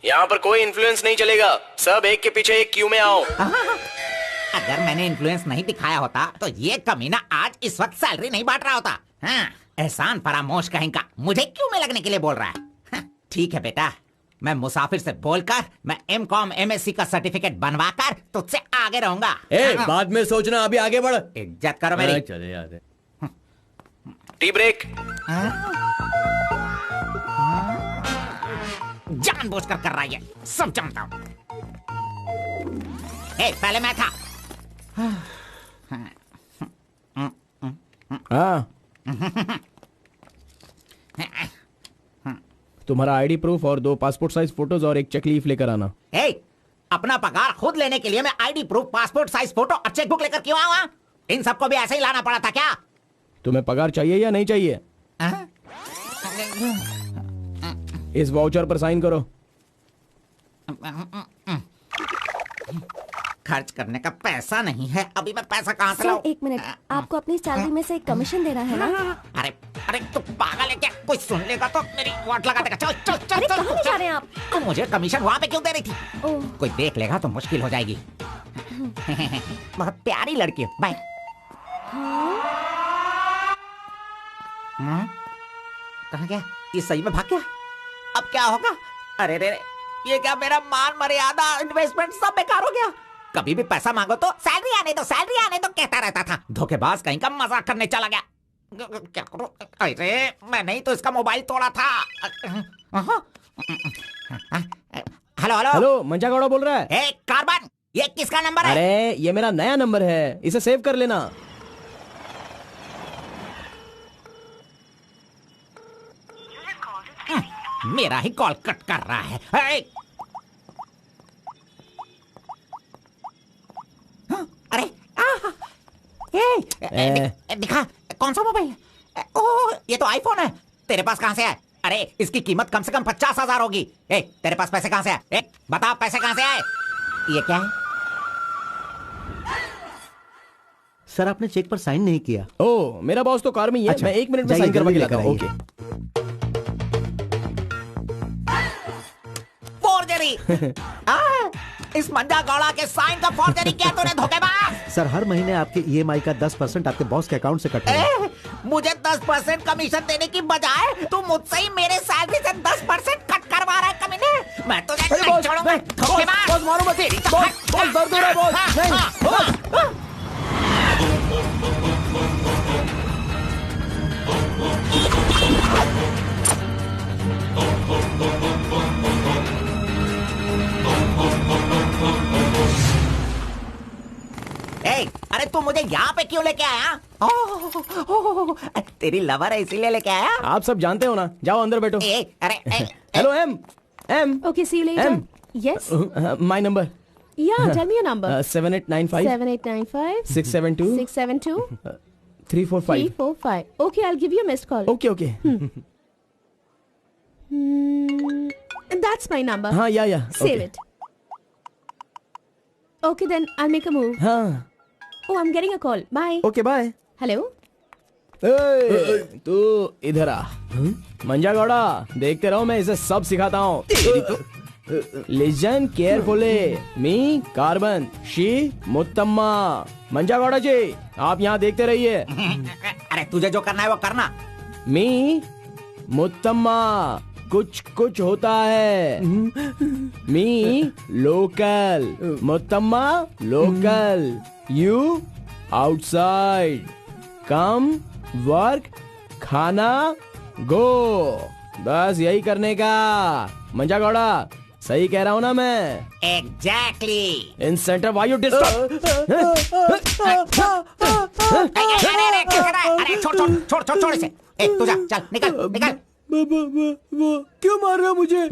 यहाँ पर कोई इन्फ्लुएंस नहीं चलेगा। सब एक के पीछे एक क्यू में आओ। अगर मैंने इन्फ्लुएंस नहीं दिखाया होता तो ये कमीना आज इस वक्त सैलरी नहीं बांट रहा होता। हाँ, एहसान फरामोश कहेंगा, मुझे क्यों में लगने के लिए बोल रहा है? हाँ, ठीक है बेटा, मैं मुसाफिर से बोलकर मैं M.Com MSc का सर्टिफिकेट बनवाकर तुझसे आगे रहूंगा। बाद में सोचना, अभी आगे बढ़। इज्जत करो मेरी। चले यार। Tea break. जानबूझकर कर रहा है, सब जानता हूँ। पहले मैं था। हाँ। तुम्हारा आईडी प्रूफ और 2 पासपोर्ट साइज फोटोज और एक चेक लीफ लेकर आना। अपना पगार खुद लेने के लिए मैं ID proof, passport size photo और चेक बुक लेकर क्यों आऊँ? इन सबको भी ऐसे ही लाना पड़ा था क्या? तुम्हें पगार चाहिए या नहीं चाहिए? इस वाउचर पर साइन करो। खर्च करने का पैसा नहीं है, अभी मैं पैसा कहाँ से लाऊं? एक मिनट, आपको अपनी सैलरी में से एक कमीशन देना है ना? अरे तू पागल है क्या? कोई सुन लेगा तो मेरी वाट लगा देगा। चल चल चल अरे चल, कहाँ जा रहे हैं आप? तो मुझे कमीशन वहाँ पे क्यों दे रही थी? कोई देख लेगा तो मुश्किल हो जाएगी। बहुत प्यारी लड़की है। बाय। कहाँ गया? ये सही में भाग गया? अब क्या होगा? अरे रे, ये क्या मेरा मान मर्यादा इन्वेस्टमेंट सब बेकार हो गया? कभी भी पैसा मांगो तो सैलरी आने दो कहता रहता था। धोखेबाज कहीं का मजाक करने चला गया। क्या करूं? अरे मैंने ही तो इसका मोबाइल तोड़ा था। हेलो, मंचा गौड़ा बोल रहा है। कार्बन, ये किसका नंबर है? अरे ये मेरा नया नंबर है, इसे सेव कर लेना। मेरा ही कॉल कट कर रहा है। अरे दिखा, कौन सा मोबाइल है? ओह, ये तो आईफोन है। तेरे पास कहाँ से है? अरे इसकी कीमत कम से कम 50,000 होगी। तेरे पास पैसे कहाँ से आए? बता, पैसे कहाँ से आए? ये क्या है? सर, आपने चेक पर साइन नहीं किया। ओह, मेरा बॉस तो कार में ही है। मैं 1 मिनट में साइन करवा के लाता हूँ। ओके। फोर्जरी। इस मंजा गौड़ा के साइन का फोर्जरी किया तूने, धोखेबाज। सर, हर महीने आपके EMI का 10% आपके बॉस के अकाउंट से कट होगा। मुझे 10% कमीशन देने की बजाय तू मुझसे ही मेरे सैलरी से 10% कट करवा रहा है कमीने। मैं तुझे नहीं छोड़ूंगा, धोखेबाज। बॉस मारो मत। बॉस दर्द हो रहा है बॉस। नहीं। अरे तू मुझे यहाँ पे क्यों लेके आया? तेरी लवर है इसीलिए लेके आया? आप सब जानते हो ना, जाओ अंदर बैठो। हेलो एम। Okay, see you later. M. Yes. My number. Yeah, tell me your number. 7895 7895 672 672 345. 345. Okay, I'll give you a missed call. Okay. That's my number. हाँ, या Save it. Okay, then I'll make a move. हाँ, Oh, I'm getting a call. Bye. Okay bye. Hello? तू इधर आ। मंजा गौड़ा, देखते रहो, मैं इसे सब सिखाता हूँ। Listen carefully, me carbon, she Muttamma. Manja Gowda ji, आप यहाँ देखते रहिए। अरे तुझे जो करना है वो करना। मी मुत्तम्मा, कुछ कुछ होता है। Me local, Muttamma local, you outside, come work, खाना गो। बस यही करने का। मंजा गौड़ा, सही कह रहा हूँ ना मैं? Exactly. In centre why you disturb. अरे छोड़ इसे। तू जा, चल निकल। क्यों मार रहे हो मुझे?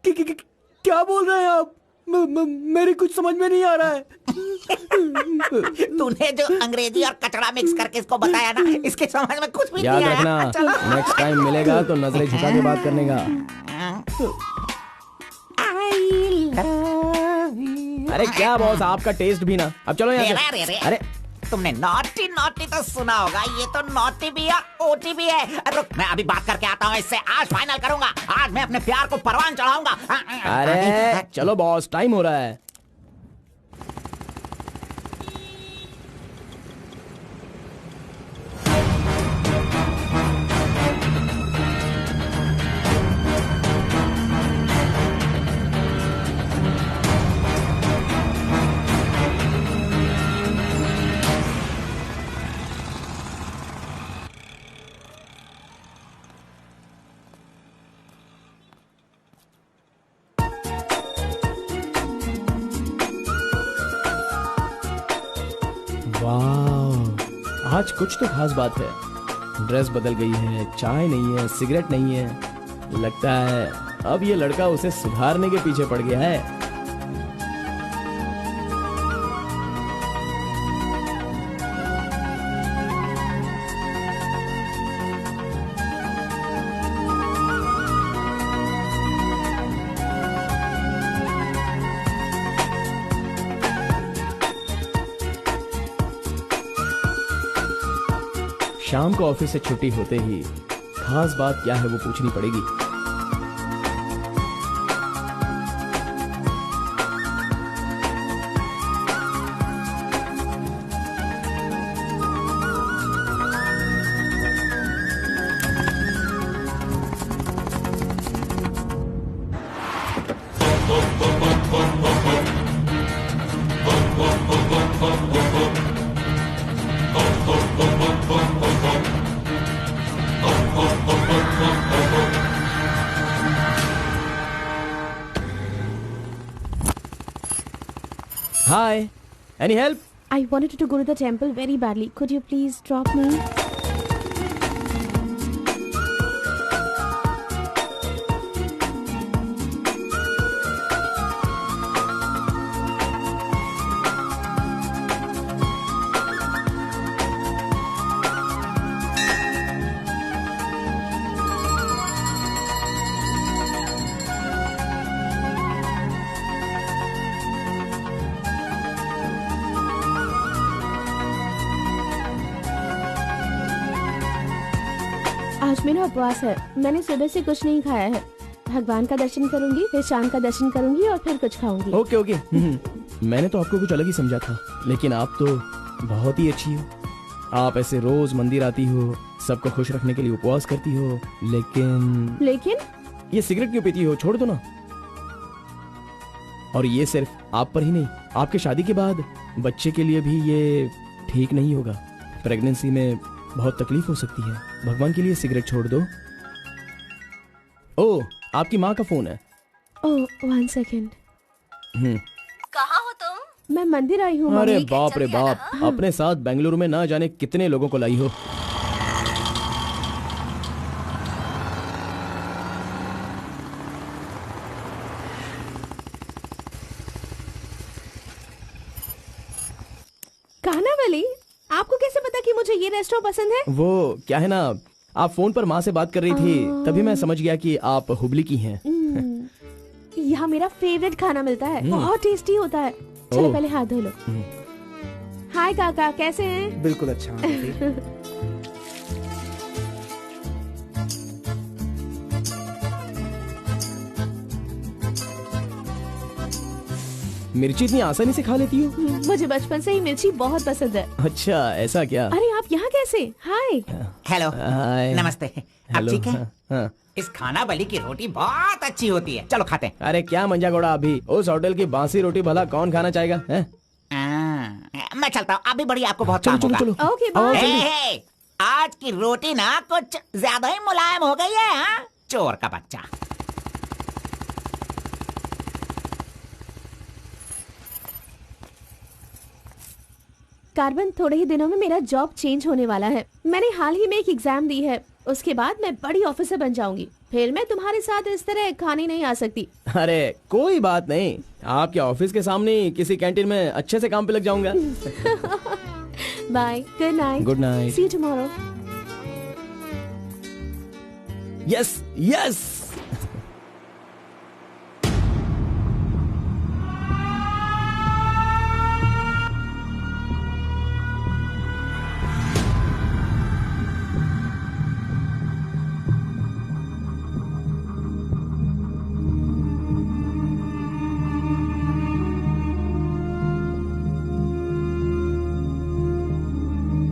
क्या बोल रहे हैं आप? मेरी कुछ समझ में नहीं आ रहा है। तूने जो अंग्रेजी और कचड़ा मिक्स करके इसको बताया ना, इसके समझ में कुछ भी नहीं आया। याद रखना, नेक्स्ट टाइम मिलेगा तो नजरें झुका के बात करने का। अरे क्या बॉस, आपका टेस्ट भी ना। अब चलो यहाँ से। अरे तुमने नॉटी तो सुना होगा, ये तो नॉटी भी है, ओटी भी है। रुक, मैं अभी बात करके आता हूँ इससे। आज फाइनल करूंगा, आज मैं अपने प्यार को परवान चढ़ाऊंगा। अरे चलो बॉस, टाइम हो रहा है। वाह, आज कुछ तो खास बात है। ड्रेस बदल गई है, चाय नहीं है, सिगरेट नहीं है। लगता है अब ये लड़का उसे सुधारने के पीछे पड़ गया है। शाम को ऑफिस से छुट्टी होते ही खास बात क्या है वो पूछनी पड़ेगी। Hi, any help? I wanted to go to the temple very badly. Could you please drop me? आज मेरा उपवास है। मैंने सुबह से कुछ नहीं खाया है। भगवान का दर्शन करूंगी, फिर शाम का दर्शन करूंगी और फिर कुछ खाऊंगी। ओके। मैंने तो आपको कुछ अलग ही समझा था, लेकिन आप तो बहुत ही अच्छी हो। आप ऐसे रोज मंदिर आती हो, सबको खुश रखने के लिए उपवास करती हो, लेकिन ये सिगरेट क्यों पीती हो? छोड़ दो ना। और ये सिर्फ आप पर ही नहीं, आपके शादी के बाद बच्चे के लिए भी ये ठीक नहीं होगा। प्रेगनेंसी में बहुत तकलीफ हो सकती है। भगवान के लिए सिगरेट छोड़ दो, ओह, आपकी माँ का फोन है। ओह, 1 सेकेंड। कहाँ हो तुम? मैं मंदिर आई हूँ। अरे मम्मी। बाप रे बाप, अपने साथ बेंगलुरु में ना जाने कितने लोगों को लाई हो। कानावली, आपको कैसे पता कि मुझे ये रेस्टोरेंट पसंद है? वो क्या है ना, आप फोन पर माँ से बात कर रही थी, तभी मैं समझ गया कि आप हुबली की हैं। यहाँ मेरा फेवरेट खाना मिलता है, बहुत टेस्टी होता है। चलो पहले हाथ धो लो। हाय काका, कैसे हैं? बिल्कुल अच्छा आंटी। मिर्ची इतनी आसानी से खा लेती हो? मुझे बचपन से ही मिर्ची बहुत पसंद है। अच्छा, ऐसा क्या? अरे आप यहाँ कैसे? हाय। हेलो, हाय। नमस्ते। आप हेलो, ठीक है? हाँ। इस खाना बली की रोटी बहुत अच्छी होती है, चलो खाते हैं। अरे क्या मंजा गोड़ा, अभी उस होटल की बासी रोटी भला कौन खाना चाहेगा? हैं? मैं चलता हूँ, अभी बड़ी आपको बहुत चलो काम चलो होगा। चलो। ओके, आओ, बाय। जल्दी। हे, आज की रोटी ना कुछ ज्यादा ही मुलायम हो गई है। हाँ? चोर का बच्चा। कार्बन, थोड़े ही दिनों में मेरा जॉब चेंज होने वाला है। मैंने हाल ही में एक एग्जाम दी है, उसके बाद मैं बड़ी ऑफिसर बन जाऊंगी। फिर मैं तुम्हारे साथ इस तरह खाने नहीं आ सकती। अरे कोई बात नहीं, आपके ऑफिस के सामने किसी कैंटीन में अच्छे से काम पे लग जाऊंगा। Bye, good night. Good night. See you tomorrow. Yes yes.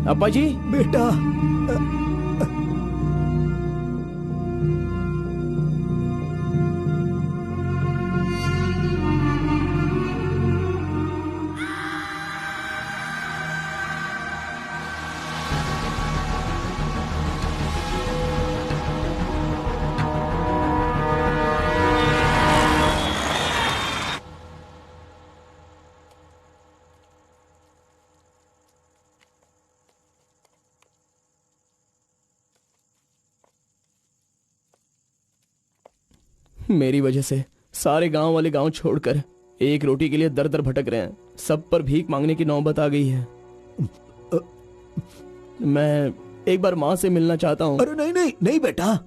अब्बा जी। बेटा, मेरी वजह से सारे गांव वाले गांव छोड़कर एक रोटी के लिए दर दर भटक रहे हैं। सब पर भीख मांगने की नौबत आ गई है। मैं एक बार माँ से मिलना चाहता हूँ। अरे नहीं नहीं नहीं बेटा,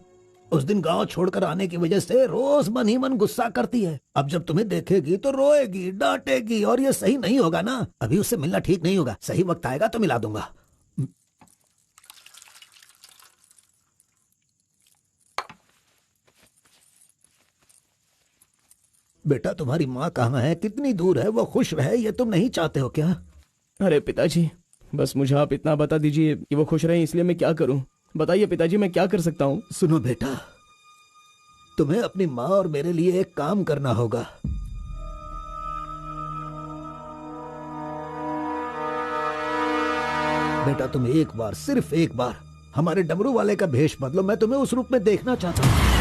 उस दिन गांव छोड़कर आने की वजह से रोज मन ही मन गुस्सा करती है। अब जब तुम्हें देखेगी तो रोएगी, डांटेगी, और ये सही नहीं होगा ना। अभी उससे मिलना ठीक नहीं होगा। सही वक्त आएगा तो मिला दूंगा। बेटा, तुम्हारी माँ कहाँ है? कितनी दूर है? वो खुश रहे, ये तुम नहीं चाहते हो क्या? अरे पिताजी, बस मुझे आप इतना बता दीजिए कि वो खुश रहे, इसलिए मैं क्या करूं? बताइए पिताजी, मैं क्या कर सकता हूं? सुनो बेटा, तुम्हें अपनी माँ और मेरे लिए एक काम करना होगा। बेटा, तुम एक बार, सिर्फ एक बार हमारे डमरू वाले का भेष बदलो। मैं तुम्हें उस रूप में देखना चाहता हूँ।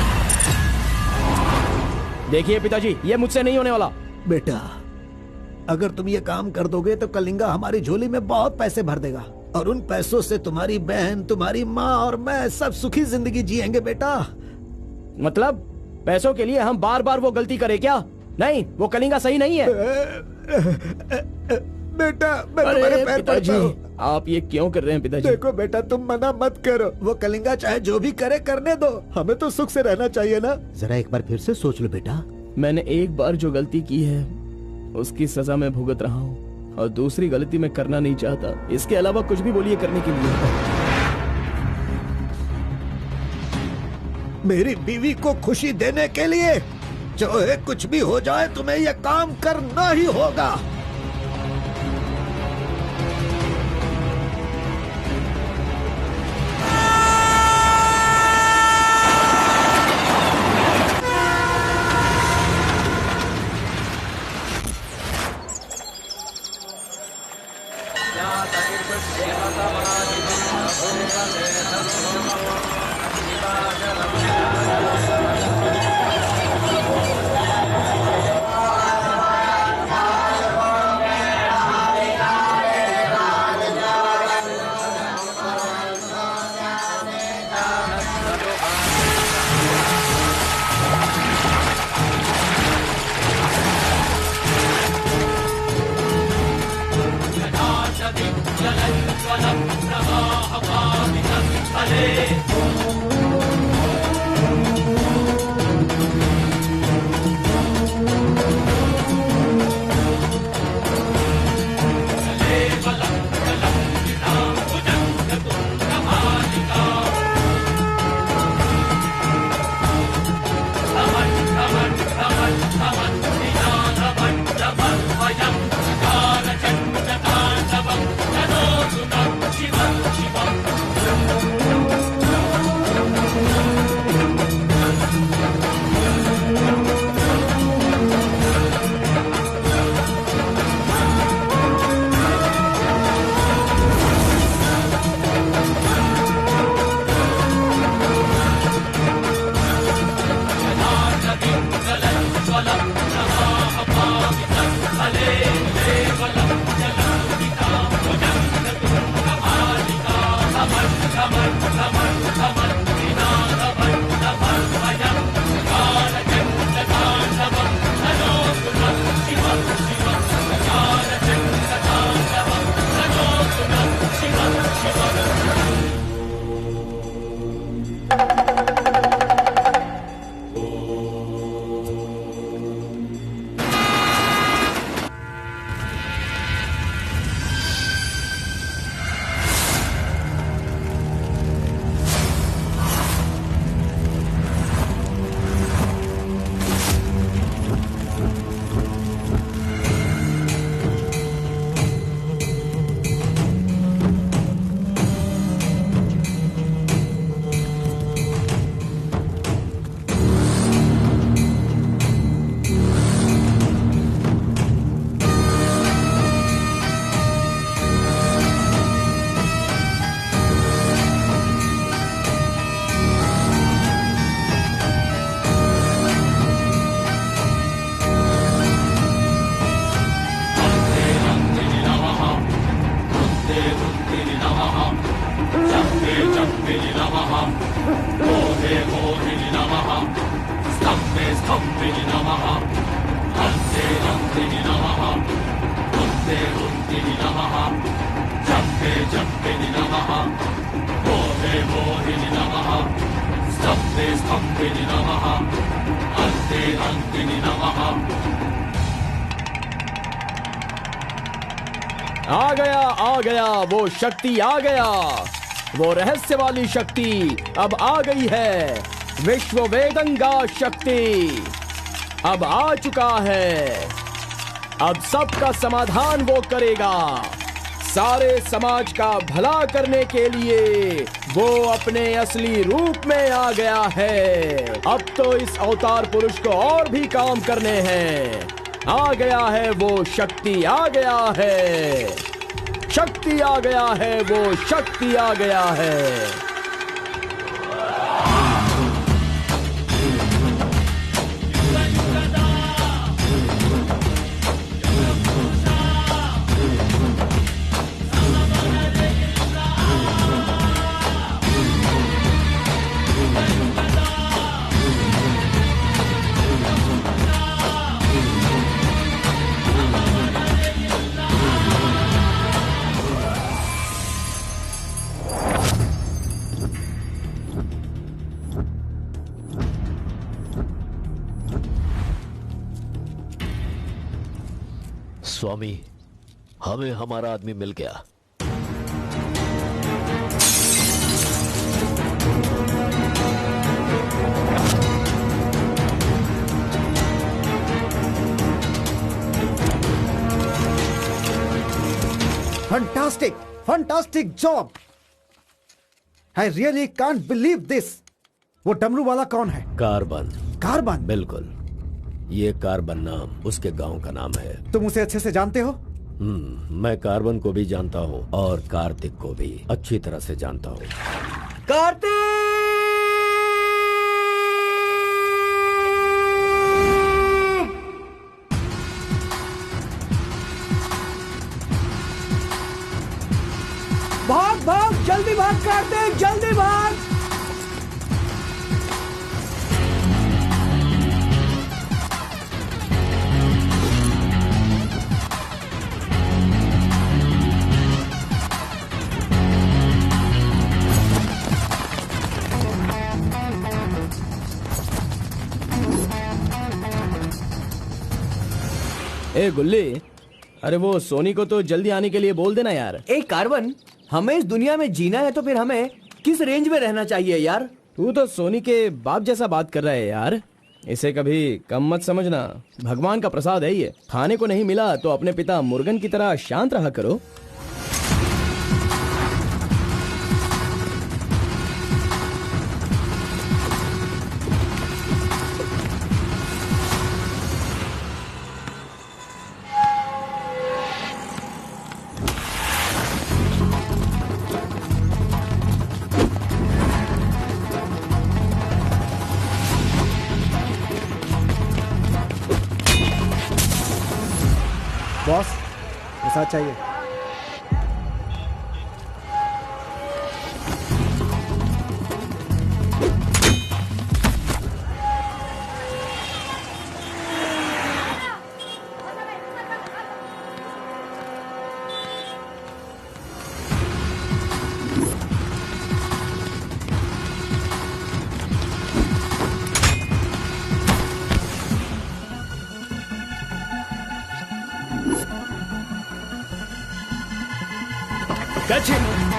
देखिए पिताजी, ये मुझसे नहीं होने वाला। बेटा, अगर तुम ये काम कर दोगे तो कलिंगा हमारी झोली में बहुत पैसे भर देगा, और उन पैसों से तुम्हारी बहन, तुम्हारी माँ और मैं सब सुखी जिंदगी जिएंगे। बेटा, मतलब पैसों के लिए हम बार बार वो गलती करें क्या? नहीं, वो कलिंगा सही नहीं है। बेटा, मैं तुम्हारे पैर पिताजी, पड़ता हूं। आप ये क्यों कर रहे हैं पिताजी? देखो बेटा, तुम मना मत करो। वो कलिंगा चाहे जो भी करे, करने दो। हमें तो सुख से रहना चाहिए ना। जरा एक बार फिर से सोच लो बेटा। मैंने एक बार जो गलती की है उसकी सजा मैं भुगत रहा हूँ, और दूसरी गलती मैं करना नहीं चाहता। इसके अलावा कुछ भी बोलिए करने के लिए। मेरी बीवी को खुशी देने के लिए चाहे कुछ भी हो जाए, तुम्हें यह काम करना ही होगा। आ गया वो शक्ति आ गया, वो रहस्य वाली शक्ति अब आ गई है। विश्व वेदंगा शक्ति अब आ चुका है। अब सबका समाधान वो करेगा। सारे समाज का भला करने के लिए वो अपने असली रूप में आ गया है। अब तो इस अवतार पुरुष को और भी काम करने हैं। आ गया है वो शक्ति, आ गया है शक्ति, आ गया है वो शक्ति, आ गया है। स्वामी, हमें हमारा आदमी मिल गया। Fantastic, fantastic job. I really can't believe this. वो डमरू वाला कौन है? कार्बन। कार्बन? बिल्कुल, ये कार्बन नाम उसके गांव का नाम है। तुम उसे अच्छे से जानते हो? मैं कार्बन को भी जानता हूँ और कार्तिक को भी अच्छी तरह से जानता हूँ। कार्तिक! भाग भाग, जल्दी भाग कार्तिक, जल्दी भाग। ए गुल्ली, अरे वो सोनी को तो जल्दी आने के लिए बोल देना यार। ए कार्बन, हमें इस दुनिया में जीना है तो फिर हमें किस रेंज में रहना चाहिए यार? तू तो सोनी के बाप जैसा बात कर रहा है यार। इसे कभी कम मत समझना, भगवान का प्रसाद है ये। खाने को नहीं मिला तो अपने पिता मुर्गन की तरह शांत रहा करो। बॉस, प्रसाद चाहिए।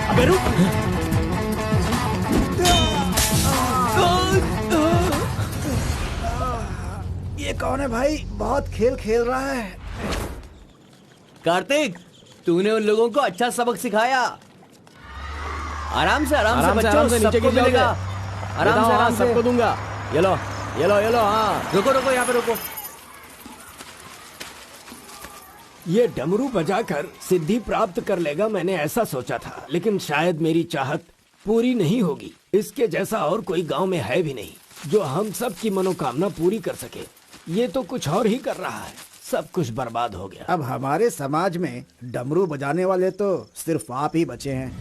अबे रुक! ये कौन है भाई? बहुत खेल खेल रहा है। कार्तिक, तूने उन लोगों को अच्छा सबक सिखाया। आराम से बच्चों, नीचे गिर जाओगे। आराम से सबको दूंगा। ये लो, ये लो, ये लो। हाँ, रुको रुको, यहाँ पे रुको। ये डमरू बजाकर सिद्धि प्राप्त कर लेगा, मैंने ऐसा सोचा था, लेकिन शायद मेरी चाहत पूरी नहीं होगी। इसके जैसा और कोई गांव में है भी नहीं जो हम सब की मनोकामना पूरी कर सके। ये तो कुछ और ही कर रहा है। सब कुछ बर्बाद हो गया। अब हमारे समाज में डमरू बजाने वाले तो सिर्फ आप ही बचे हैं।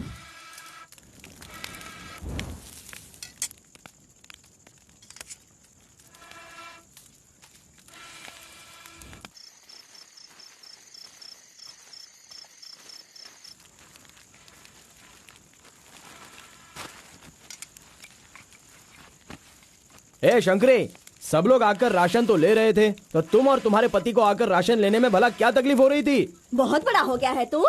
ए शंकरी, सब लोग आकर राशन तो ले रहे थे, तो तुम और तुम्हारे पति को आकर राशन लेने में भला क्या तकलीफ हो रही थी? बहुत बड़ा हो गया है तू,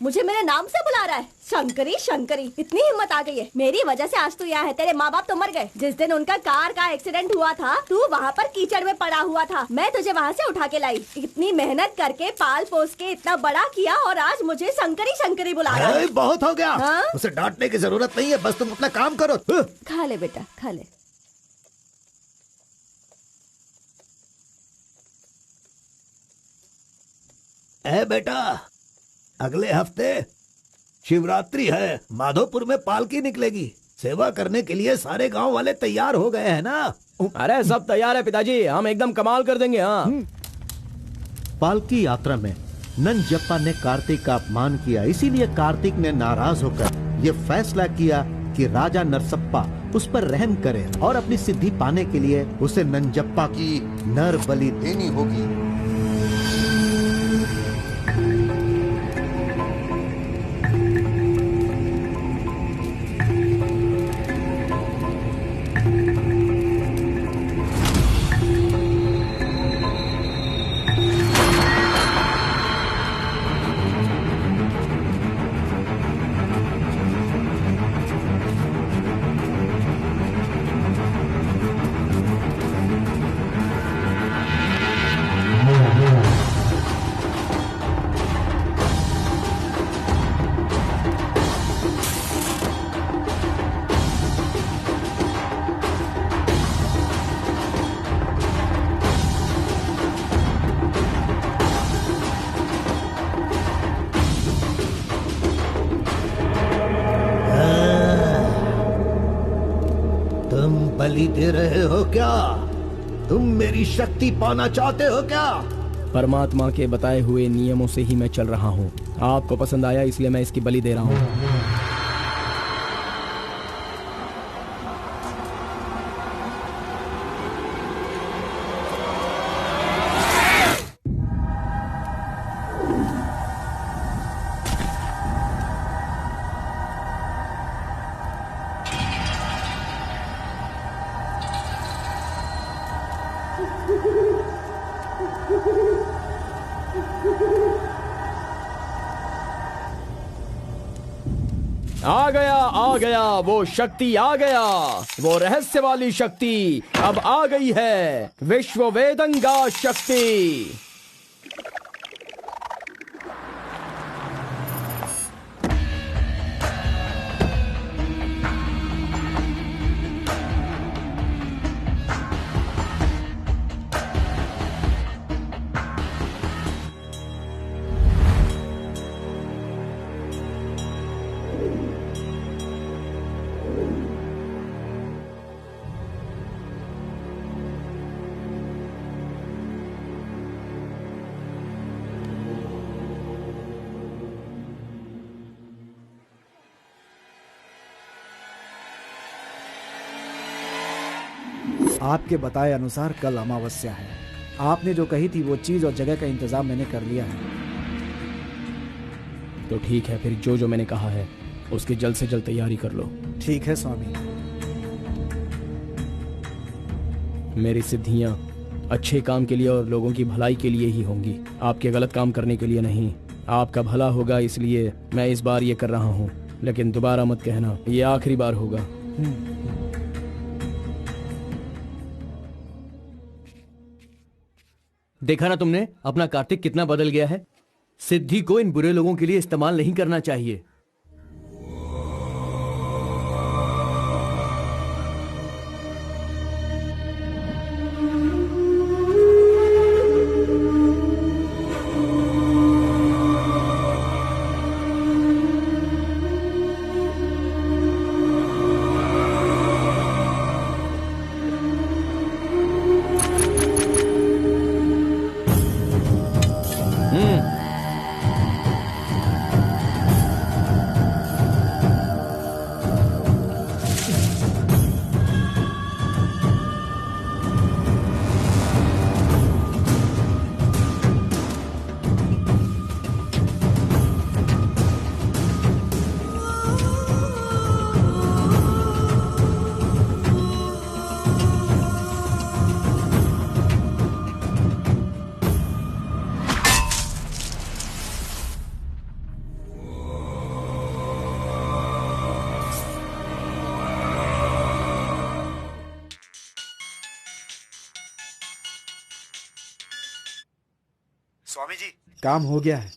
मुझे मेरे नाम से बुला रहा है। शंकरी शंकरी, इतनी हिम्मत आ गई है। मेरी वजह से आज तू यहाँ है। तेरे माँ बाप तो मर गए। जिस दिन उनका कार का एक्सीडेंट हुआ था, तू वहाँ पर कीचड़ में पड़ा हुआ था। मैं तुझे वहाँ से उठा के लाई। इतनी मेहनत करके पाल पोस के इतना बड़ा किया और आज मुझे शंकरी शंकरी बुला रहा है। बहुत हो गया। हाँ? उसे डांटने की जरूरत नहीं है, बस तुम अपना काम करो। खा ले बेटा, खा ले। ए बेटा, अगले हफ्ते शिवरात्रि है, माधोपुर में पालकी निकलेगी। सेवा करने के लिए सारे गांव वाले तैयार हो गए हैं ना? अरे सब तैयार है पिताजी, हम एकदम कमाल कर देंगे। हाँ। पालकी यात्रा में नंजप्पा ने कार्तिक का अपमान किया, इसीलिए कार्तिक ने नाराज होकर ये फैसला किया कि राजा नरसप्पा उस पर रहम करे और अपनी सिद्धि पाने के लिए उसे नंजप्पा की नर बलि देनी होगी। बलि दे रहे हो क्या? तुम मेरी शक्ति पाना चाहते हो क्या? परमात्मा के बताए हुए नियमों से ही मैं चल रहा हूँ। आपको पसंद आया इसलिए मैं इसकी बलि दे रहा हूँ। आ गया वो शक्ति, आ गया वो रहस्य वाली शक्ति। अब आ गई है विश्व वेदंगा शक्ति। आपके बताए अनुसार कल अमावस्या है। आपने जो कही थी वो चीज और जगह का इंतजाम मैंने कर लिया है। तो ठीक है, फिर जो जो मैंने कहा है उसकी जल्द से जल्द तैयारी कर लो। ठीक है स्वामी। मेरी सिद्धियां अच्छे काम के लिए और लोगों की भलाई के लिए ही होंगी, आपके गलत काम करने के लिए नहीं। आपका भला होगा इसलिए मैं इस बार ये कर रहा हूँ, लेकिन दोबारा मत कहना, ये आखिरी बार होगा। देखा ना तुमने, अपना कार्तिक कितना बदल गया है। सिद्धि को इन बुरे लोगों के लिए इस्तेमाल नहीं करना चाहिए। स्वामी जी, काम हो गया है।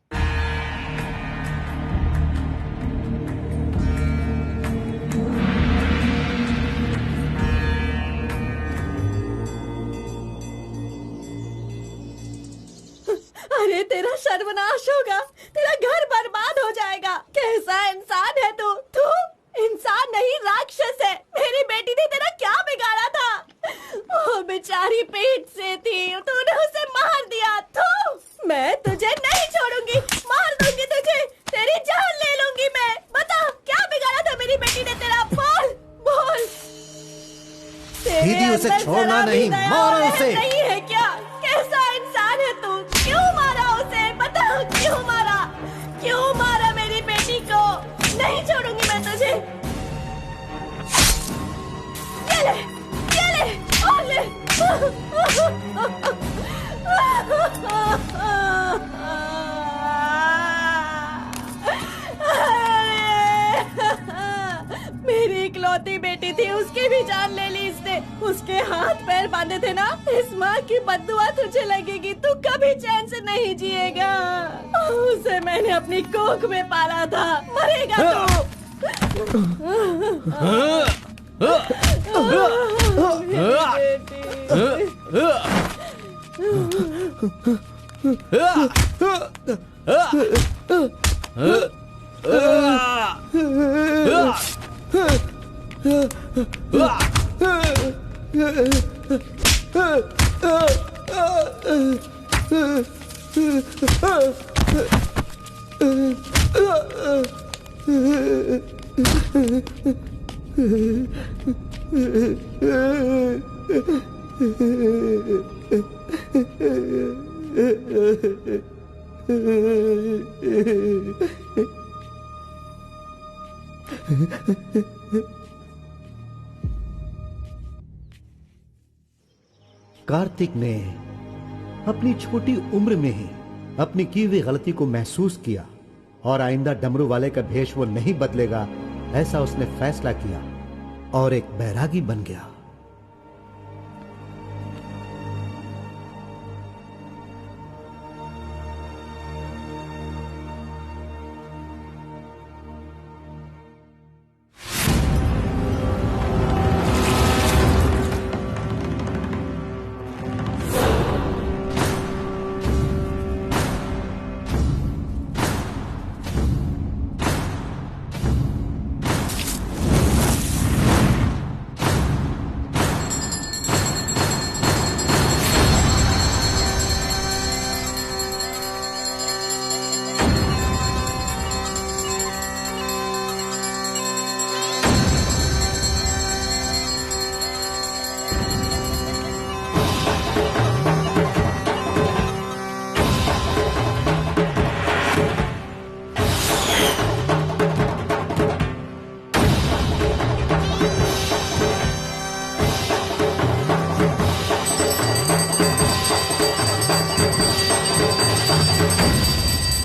अरे तेरा सर्वनाश होगा, तेरा घर बर्बाद हो जाएगा। कैसा इंसान है तू? तू इंसान नहीं, राक्षस है। मेरी बेटी ने तेरा क्या बिगाड़ा था? वो बेचारी पेट से थी, तूने उसे मार दिया। तू, मैं तुझे नहीं छोड़ूंगी, मार दूंगी तुझे, तेरी जान ले लूंगी मैं। बता क्या बिगाड़ा था मेरी बेटी ने तेरा? बोल बोल। दीदी उसे छोड़ना नहीं, मारो उसे। नहीं है क्या? कैसा इंसान है तू? क्यों मारा उसे? बता क्यों मारा? क्यों मारा मेरी बेटी को? नहीं छोड़ूंगी मैं तुझे। ये ले और ले। मेरी इकलौती बेटी थी, उसकी भी जान ले ली इसने। उसके हाथ पैर बांधे थे ना, इस माँ की बद्दुआ तुझे लगेगी, तू कभी चैन से नहीं जिएगा। उसे मैंने अपनी कोख में पाला था, मरेगा तू। कार्तिक ने अपनी छोटी उम्र में ही अपनी की हुई गलती को महसूस किया और आइंदा डमरू वाले का भेष वो नहीं बदलेगा, ऐसा उसने फैसला किया और एक बैरागी बन गया।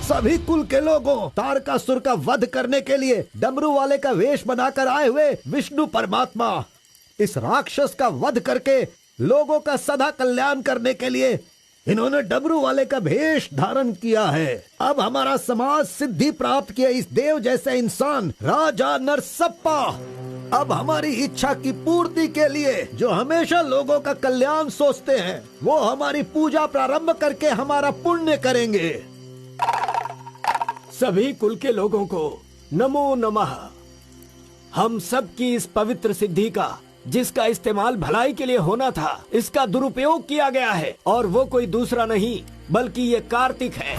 सभी कुल के लोगों, तारकासुर का वध करने के लिए डमरू वाले का वेश बनाकर आए हुए विष्णु परमात्मा इस राक्षस का वध करके लोगों का सदा कल्याण करने के लिए इन्होंने डमरू वाले का भेष धारण किया है। अब हमारा समाज सिद्धि प्राप्त किया इस देव जैसे इंसान राजा नरसप्पा अब हमारी इच्छा की पूर्ति के लिए जो हमेशा लोगों का कल्याण सोचते हैं, वो हमारी पूजा प्रारंभ करके हमारा पुण्य करेंगे। सभी कुल के लोगों को नमो नमः। हम सब की इस पवित्र सिद्धि का, जिसका इस्तेमाल भलाई के लिए होना था, इसका दुरुपयोग किया गया है और वो कोई दूसरा नहीं बल्कि ये कार्तिक है।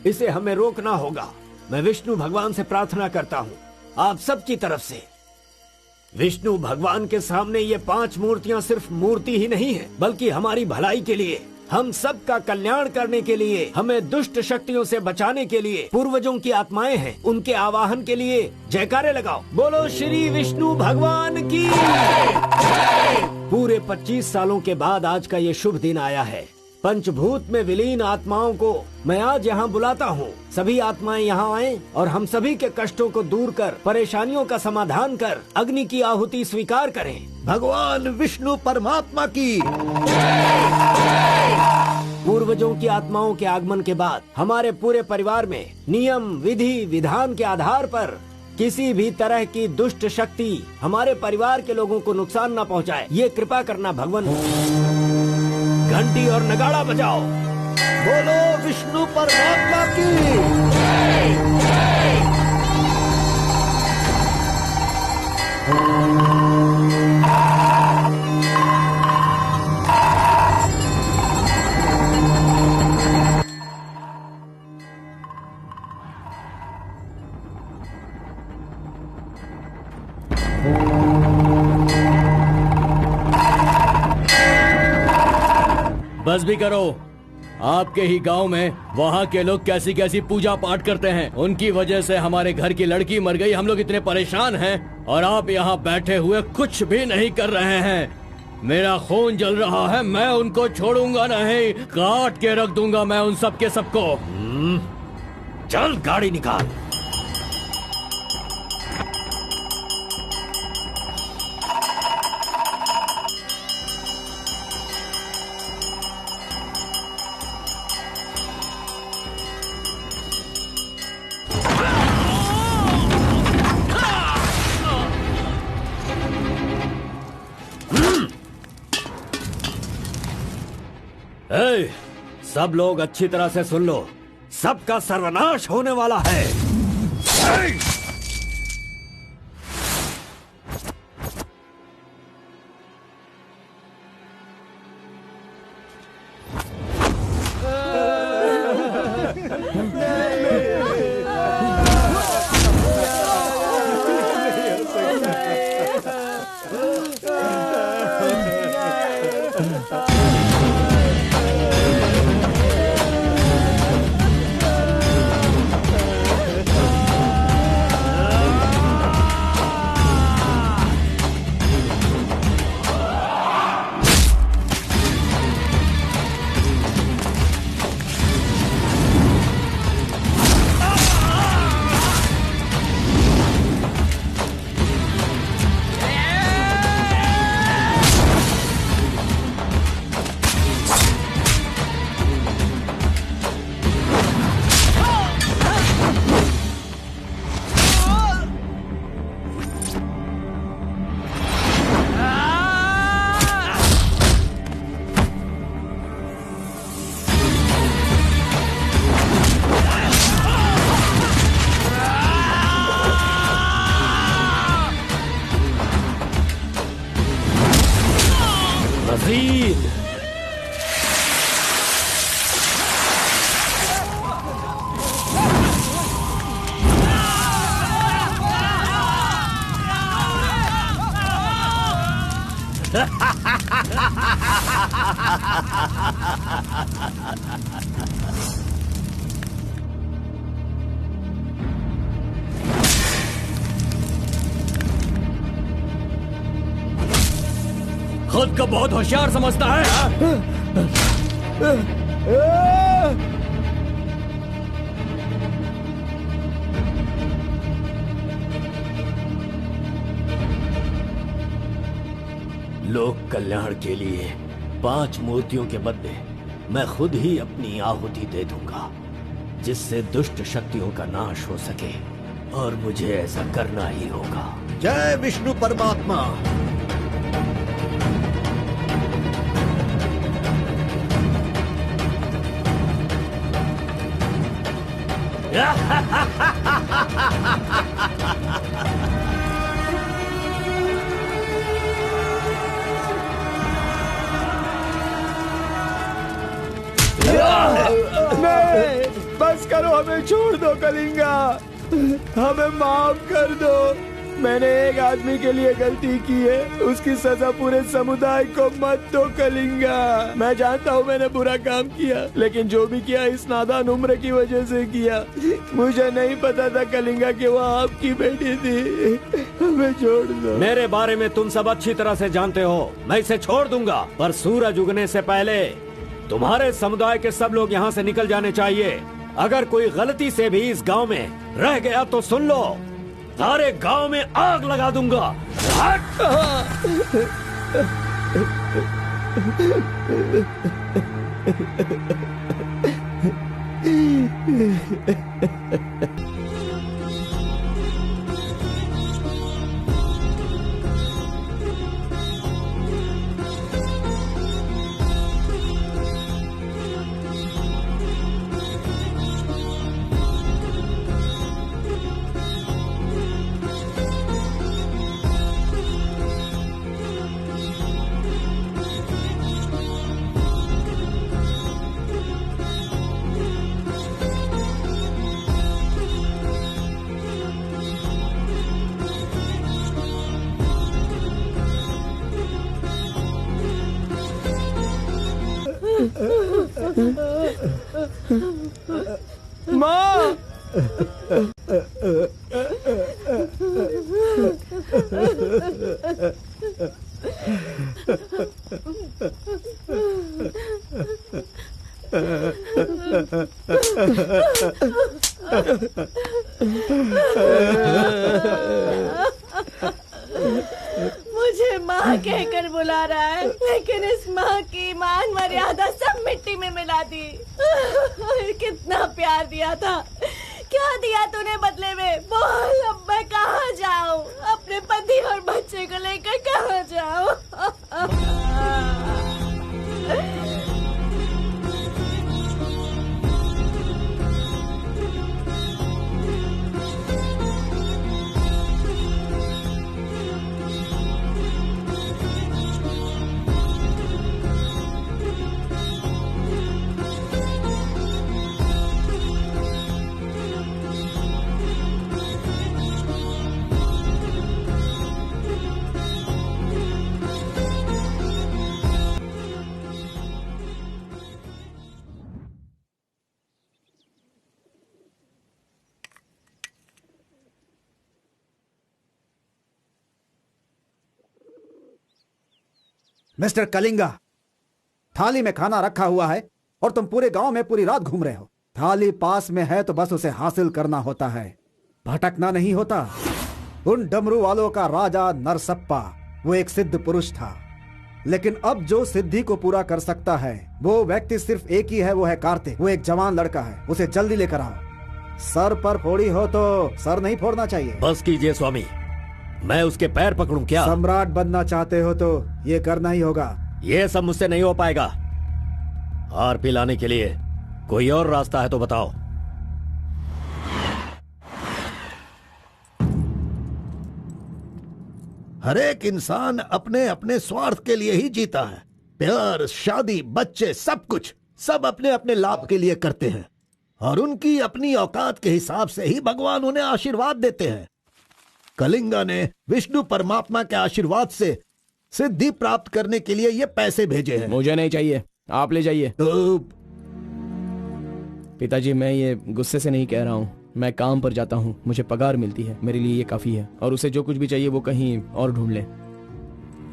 इसे हमें रोकना होगा। मैं विष्णु भगवान से प्रार्थना करता हूँ आप सब की तरफ से। विष्णु भगवान के सामने ये 5 मूर्तियाँ सिर्फ मूर्ति ही नहीं है, बल्कि हमारी भलाई के लिए, हम सब का कल्याण करने के लिए, हमें दुष्ट शक्तियों से बचाने के लिए पूर्वजों की आत्माएं हैं, उनके आवाहन के लिए जयकारे लगाओ। बोलो श्री विष्णु भगवान की। पूरे 25 सालों के बाद आज का ये शुभ दिन आया है। पंचभूत में विलीन आत्माओं को मैं आज यहाँ बुलाता हूँ। सभी आत्माएं यहाँ आएं और हम सभी के कष्टों को दूर कर, परेशानियों का समाधान कर, अग्नि की आहुति स्वीकार करें। भगवान विष्णु परमात्मा की। पूर्वजों की आत्माओं के आगमन के बाद हमारे पूरे परिवार में नियम, विधि, विधान के आधार पर किसी भी तरह की दुष्ट शक्ति हमारे परिवार के लोगों को नुकसान न पहुंचाए, ये कृपा करना भगवान। घंटी और नगाड़ा बजाओ। बोलो विष्णु परमात्मा की। बस भी करो। आपके ही गांव में वहाँ के लोग कैसी कैसी पूजा पाठ करते हैं, उनकी वजह से हमारे घर की लड़की मर गई। हम लोग इतने परेशान हैं और आप यहाँ बैठे हुए कुछ भी नहीं कर रहे हैं। मेरा खून जल रहा है, मैं उनको छोड़ूंगा नहीं, काट के रख दूंगा मैं उन सबके सबको। चल गाड़ी निकाल। सब लोग अच्छी तरह से सुन लो, सबका सर्वनाश होने वाला है। खुद को बहुत होशियार समझता है। लोक कल्याण के लिए 5 मूर्तियों के बदले मैं खुद ही अपनी आहुति दे दूंगा, जिससे दुष्ट शक्तियों का नाश हो सके, और मुझे ऐसा करना ही होगा। जय विष्णु परमात्मा। नहीं, बस करो, हमें छोड़ दो कलिंगा, हमें माफ कर दो। मैंने एक आदमी के लिए गलती की है, उसकी सजा पूरे समुदाय को मत दो कलिंगा। मैं जानता हूँ मैंने बुरा काम किया, लेकिन जो भी किया इस नादान उम्र की वजह से किया। मुझे नहीं पता था कलिंगा कि वो आपकी बेटी थी, हमें छोड़ दो। मेरे बारे में तुम सब अच्छी तरह से जानते हो, मैं इसे छोड़ दूंगा, पर सूरज उगने से पहले तुम्हारे समुदाय के सब लोग यहाँ से निकल जाने चाहिए। अगर कोई गलती से भी इस गांव में रह गया तो सुन लो, सारे गांव में आग लगा दूंगा। माँ! मुझे माँ कहकर बुला रहा है, लेकिन इस माँ की मान मर्यादा सब मिट्टी में मिला दी। कितना प्यार दिया था, क्या दिया तूने बदले में? बोल, अब मैं कहाँ जाऊँ? अपने पति और बच्चे को लेकर कहाँ जाऊँ? मिस्टर कलिंगा, थाली में खाना रखा हुआ है और तुम पूरे गांव में पूरी रात घूम रहे हो। थाली पास में है तो बस उसे हासिल करना होता है, भटकना नहीं होता। उन डमरू वालों का राजा नरसप्पा वो एक सिद्ध पुरुष था, लेकिन अब जो सिद्धि को पूरा कर सकता है वो व्यक्ति सिर्फ एक ही है, वो है कार्तिक। वो एक जवान लड़का है, उसे जल्दी लेकर आओ। सर पर फोड़ी हो तो सर नहीं फोड़ना चाहिए। बस कीजिए स्वामी, मैं उसके पैर पकड़ूं क्या? सम्राट बनना चाहते हो तो ये करना ही होगा। ये सब मुझसे नहीं हो पाएगा। हार पिलाने के लिए कोई और रास्ता है तो बताओ। हर एक इंसान अपने अपने स्वार्थ के लिए ही जीता है। प्यार, शादी, बच्चे, सब कुछ सब अपने अपने लाभ के लिए करते हैं और उनकी अपनी औकात के हिसाब से ही भगवान उन्हें आशीर्वाद देते हैं। कलिंगा ने विष्णु परमात्मा के आशीर्वाद से सिद्धि प्राप्त करने के लिए ये पैसे भेजे हैं। मुझे नहीं चाहिए, आप ले जाइए। तो पिताजी, मैं ये गुस्से से नहीं कह रहा हूँ। मैं काम पर जाता हूँ, मुझे पगार मिलती है, मेरे लिए ये काफी है। और उसे जो कुछ भी चाहिए वो कहीं और ढूंढ ले।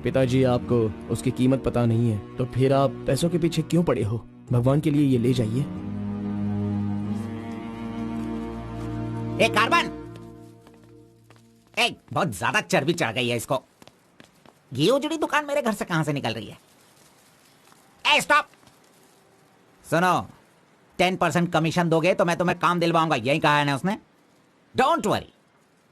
पिताजी, आपको उसकी कीमत पता नहीं है तो फिर आप पैसों के पीछे क्यों पड़े हो? भगवान के लिए ये ले जाइए। एक कार्बन, एक बहुत ज्यादा चर्बी चढ़ गई है इसको। ये उजड़ी दुकान मेरे घर से कहां से निकल रही है? ए स्टॉप, सुनो, 10% कमीशन दोगे तो मैं तुम्हें काम दिलवाऊंगा, यही कहा है ना उसने। डोंट वरी,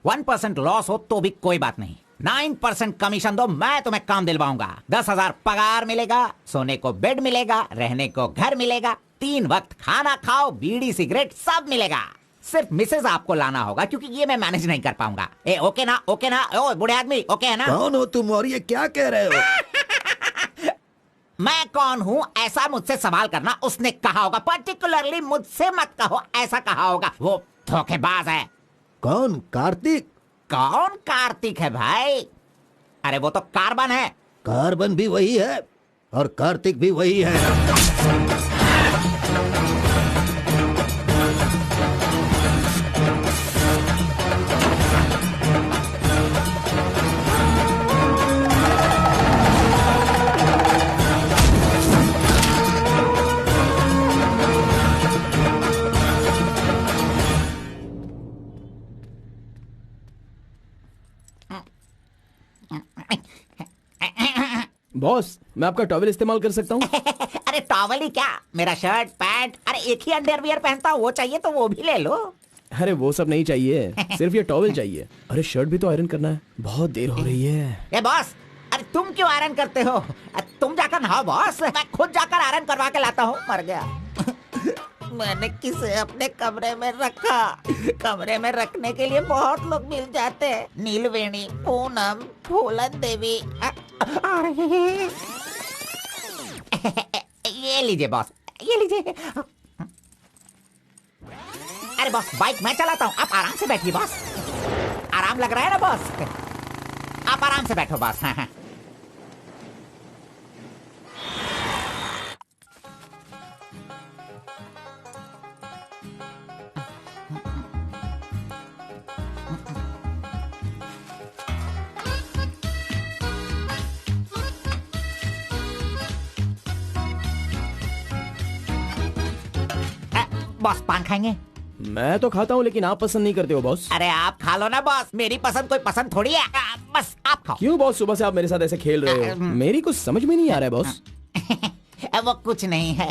1% लॉस हो तो भी कोई बात नहीं। 9% कमीशन दो, मैं तुम्हें काम दिलवाऊंगा। 10,000 पगार मिलेगा, सोने को बेड मिलेगा, रहने को घर मिलेगा, 3 वक्त खाना खाओ, बीड़ी सिगरेट सब मिलेगा। सिर्फ मिसेज आपको लाना होगा क्योंकि ये मैं मैनेज नहीं कर पाऊंगा। ए ओके ना? ओके ना? ओ बूढ़े आदमी, ओके है ना? कौन हो तुम और ये क्या कह रहे हो? मैं कौन हूँ ऐसा मुझसे सवाल करना उसने कहा होगा। पर्टिकुलरली मुझसे मत कहो, ऐसा कहा होगा। वो धोखेबाज है। कौन? कार्तिक? कौन कार्तिक है भाई? अरे वो तो कार्बन है। कार्बन भी वही है और कार्तिक भी वही है। बॉस, मैं आपका टॉवेल इस्तेमाल कर सकता हूँ? अरे अरे टॉवल ही क्या, मेरा शर्ट पैंट, अरे एक ही अंडरवियर पहनता हूँ, वो चाहिए तो वो भी ले लो। अरे वो सब नहीं चाहिए, सिर्फ ये टॉवल चाहिए। अरे शर्ट भी तो आयरन करना है, बहुत देर हो रही है। ए बॉस, अरे तुम क्यों आयरन करते हो? तुम जाकर नहाओ बॉस, मैं खुद जाकर आयरन करवा के लाता हूँ। मर गया। मैंने किसे अपने कमरे में रखा? कमरे में रखने के लिए बहुत लोग मिल जाते हैं। नीलवेणी, पूनम, फूलन देवी। ये लीजिए बॉस, ये लीजिए। अरे बॉस, बाइक मैं चलाता हूँ, आप आराम से बैठिए बॉस। आराम लग रहा है ना बॉस? आप आराम से बैठो बॉस। हाँ हाँ। बॉस पान खाएंगे? मैं तो खाता हूँ, लेकिन आप पसंद नहीं करते हो बॉस। अरे आप खा लो ना बॉस, मेरी पसंद कोई पसंद थोड़ी है। बस आप खाओ। क्यों बॉस, सुबह से आप मेरे साथ ऐसे खेल रहे हो? मेरी कुछ समझ में नहीं आ रहा है बॉस। वो कुछ नहीं है,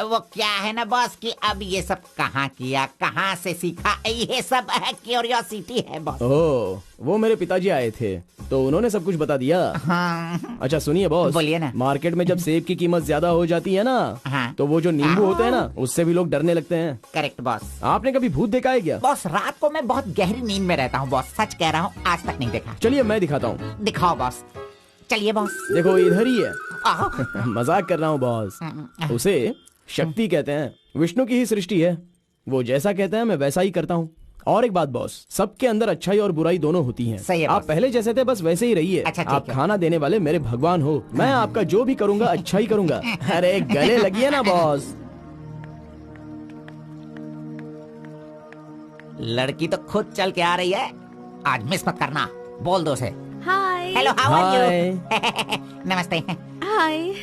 वो क्या है ना बॉस कि अब ये सब कहाँ किया, कहाँ से सीखा, ये सब क्यूरियोसिटी है बॉस। ओह, वो मेरे पिताजी आए थे तो उन्होंने सब कुछ बता दिया। हाँ। अच्छा सुनिए बॉस, बोलिए ना। मार्केट में जब सेब की कीमत ज्यादा हो जाती है ना, हाँ। तो वो जो नींबू होते हैं ना, उससे भी लोग डरने लगते हैं। Correct boss. आपने कभी भूत देखा है क्या? बॉस रात को मैं बहुत गहरी नींद में रहता हूँ बॉस, सच कह रहा हूँ, आज तक नहीं देखा। चलिए मैं दिखाता हूँ। दिखाओ बॉस, चलिए बॉस। देखो इधर ही है। आहो। मजाक कर रहा हूँ बॉस। उसे शक्ति कहते हैं, विष्णु की ही सृष्टि है। वो जैसा कहते हैं मैं वैसा ही करता हूँ। और एक बात बॉस, सबके अंदर अच्छाई और बुराई दोनों होती हैं। सही है आप बॉस। पहले जैसे थे बस वैसे ही रहिए। अच्छा, ठीक आप है। खाना देने वाले मेरे भगवान हो, मैं आपका जो भी करूँगा अच्छा ही करूँगा। अरे गले लगिए ना बॉस। लड़की तो खुद चल के आ रही है, आज मिस मत करना। बोल दो उसे। Hi. Hello, how are hi. You? नमस्ते। हाय।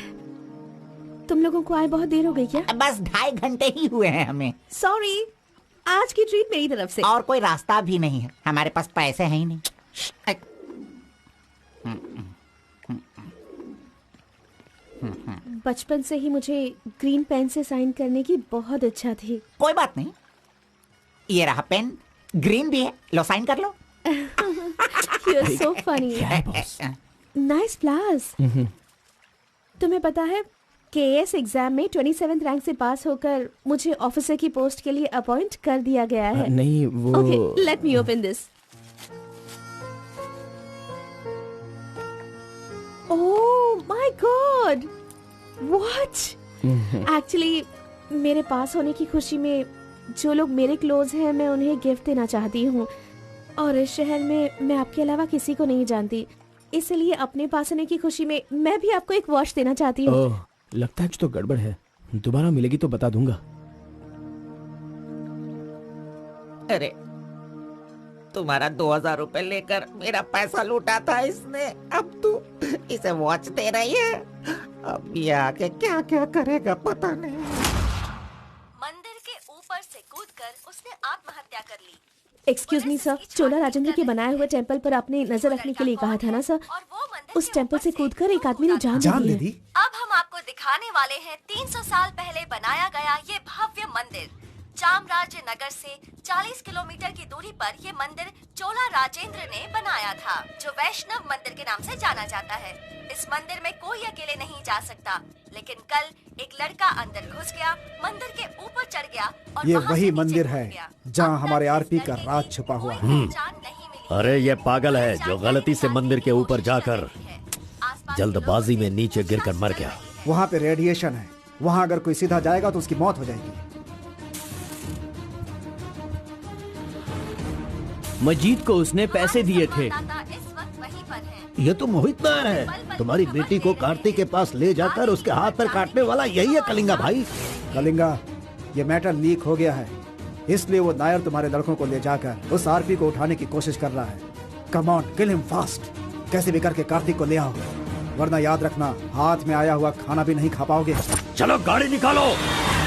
तुम लोगों को आए बहुत देर हो गई क्या? बस 2.5 घंटे ही हुए हैं हमें, सॉरी, आज की ट्रीट मेरी तरफ से। और कोई रास्ता भी नहीं है, हमारे पास पैसे हैं ही नहीं। बचपन से ही मुझे ग्रीन पेन से साइन करने की बहुत इच्छा थी। कोई बात नहीं, ये रहा पेन, ग्रीन भी है, लो साइन कर लो। You're so funny. Nice flowers. तुम्हें पता है केएस एग्जाम में 27th रैंक से पास होकर मुझे ऑफिसर की पोस्ट के लिए अपॉइंट कर दिया गया है। नहीं वो। Okay, let me open this. Oh my God! What? Actually, मेरे पास होने की खुशी में जो लोग मेरे क्लोज हैं मैं उन्हें गिफ्ट देना चाहती हूँ, और इस शहर में मैं आपके अलावा किसी को नहीं जानती, इसलिए अपने पास होने की खुशी में मैं भी आपको एक वॉच देना चाहती हूँ। ओह, लगता है कुछ तो गड़बड़ है। दोबारा मिलेगी तो बता दूंगा। अरे तुम्हारा 2000 रुपए लेकर मेरा पैसा लूटा था इसने, अब तू इसे वॉच दे रही है। अब ये आके क्या क्या करेगा पता नहीं। मंदिर के ऊपर से कूदकर उसने आत्महत्या कर ली। एक्सक्यूज मी सर, चोला राजेंद्र के बनाए हुए टेम्पल पर आपने नजर रखने के लिए कहा था ना सर? उस टेम्पल से कूदकर एक आदमी ने जान ले ली। अब हम आपको दिखाने वाले हैं 300 साल पहले बनाया गया ये भव्य मंदिर। चामराज नगर से 40 किलोमीटर की दूरी पर ये मंदिर चोला राजेंद्र ने बनाया था, जो वैष्णव मंदिर के नाम से जाना जाता है। इस मंदिर में कोई अकेले नहीं जा सकता, लेकिन कल एक लड़का अंदर घुस गया, मंदिर के ऊपर चढ़ गया और ये वहां से वही नीचे मंदिर कूद है गया। जहाँ अब तक हमारे इस आरपी का लड़के राज की छुपा हुआ कोई है। पहचान नहीं मिली। अरे ये पागल है जो गलती से मंदिर के ऊपर जाकर जल्दबाजी में नीचे गिरकर मर गया। वहाँ पे रेडिएशन है, वहाँ अगर कोई सीधा जाएगा तो उसकी मौत हो जाएगी। मजीद को उसने पैसे दिए थे। इस वक्त वहीं पर है। ये तो मोहित नायर है। तुम्हारी बेटी को कार्तिक के पास ले जाकर उसके हाथ पर काटने वाला यही है कलिंगा भाई। कलिंगा, ये मैटर लीक हो गया है, इसलिए वो नायर तुम्हारे लड़कों को ले जाकर उस आरपी को उठाने की कोशिश कर रहा है। Come on, kill him fast. कैसे भी करके कार्तिक को ले आओ, वरना याद रखना हाथ में आया हुआ खाना भी नहीं खा पाओगे। चलो गाड़ी निकालो।